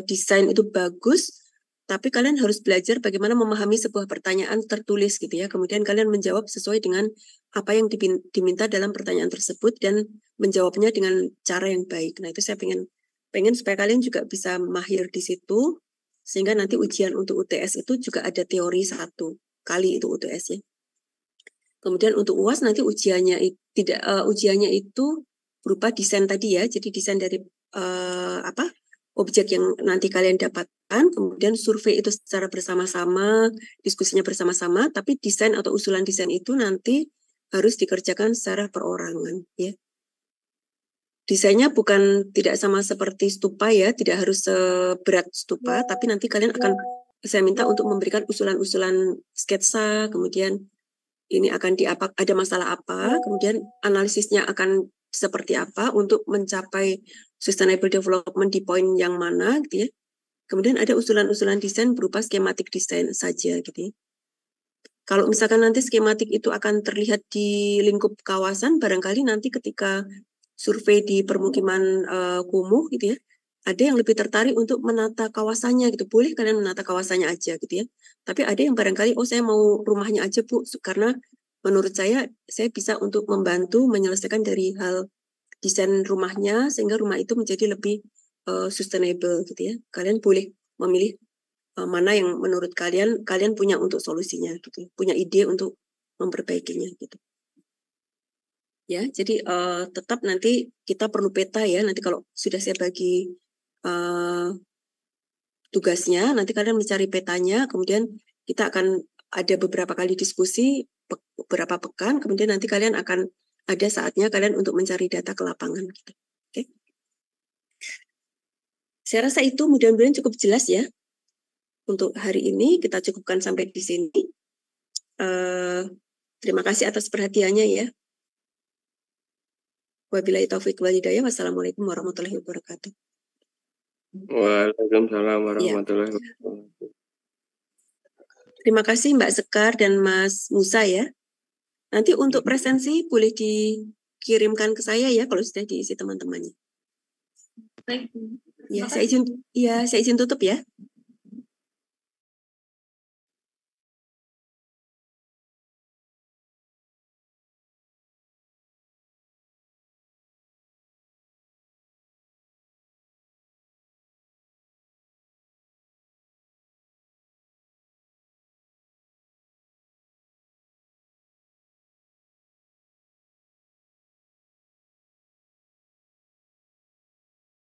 desain itu bagus, tapi kalian harus belajar bagaimana memahami sebuah pertanyaan tertulis gitu ya. Kemudian kalian menjawab sesuai dengan apa yang diminta dalam pertanyaan tersebut dan menjawabnya dengan cara yang baik. Nah, itu saya pengen supaya kalian juga bisa mahir di situ, sehingga nanti ujian untuk UTS itu juga ada teori 1 kali itu UTS ya. Kemudian untuk UAS nanti ujiannya itu berupa desain tadi ya. Jadi desain dari objek yang nanti kalian dapatkan, kemudian survei itu secara bersama-sama, diskusinya bersama-sama, tapi desain atau usulan desain itu nanti harus dikerjakan secara perorangan ya. Desainnya bukan tidak sama seperti stupa ya, tidak harus seberat stupa, tapi nanti kalian saya minta untuk memberikan usulan-usulan sketsa, kemudian ini akan ada masalah apa, kemudian analisisnya akan seperti apa untuk mencapai sustainable development di poin yang mana gitu ya. Kemudian ada usulan-usulan desain berupa skematik desain saja gitu ya. Kalau misalkan nanti skematik itu akan terlihat di lingkup kawasan, barangkali nanti ketika survei di permukiman kumuh gitu ya, ada yang lebih tertarik untuk menata kawasannya gitu. Boleh kalian menata kawasannya aja gitu ya. Tapi ada yang barangkali, saya mau rumahnya aja Bu, karena menurut saya bisa untuk membantu menyelesaikan dari hal desain rumahnya sehingga rumah itu menjadi lebih sustainable gitu ya. Kalian boleh memilih mana yang menurut kalian punya untuk solusinya gitu, punya ide untuk memperbaikinya gitu. Ya, jadi tetap nanti kita perlu peta ya. Nanti kalau sudah saya bagi tugasnya, nanti kalian mencari petanya, kemudian kita akan ada beberapa kali diskusi, beberapa pekan, kemudian nanti kalian akan ada saatnya kalian untuk mencari data ke lapangan. Gitu. Oke. Saya rasa itu mudah-mudahan cukup jelas ya. Untuk hari ini kita cukupkan sampai di sini. Terima kasih atas perhatiannya ya. Wabillahi taufiq wal hidayah. Wassalamualaikum warahmatullahi wabarakatuh. Waalaikumsalam warahmatullahi wabarakatuh. Terima kasih Mbak Sekar dan Mas Musa ya. Nanti untuk presensi boleh dikirimkan ke saya ya kalau sudah diisi teman-temannya. Baik. Ya, saya izin tutup ya.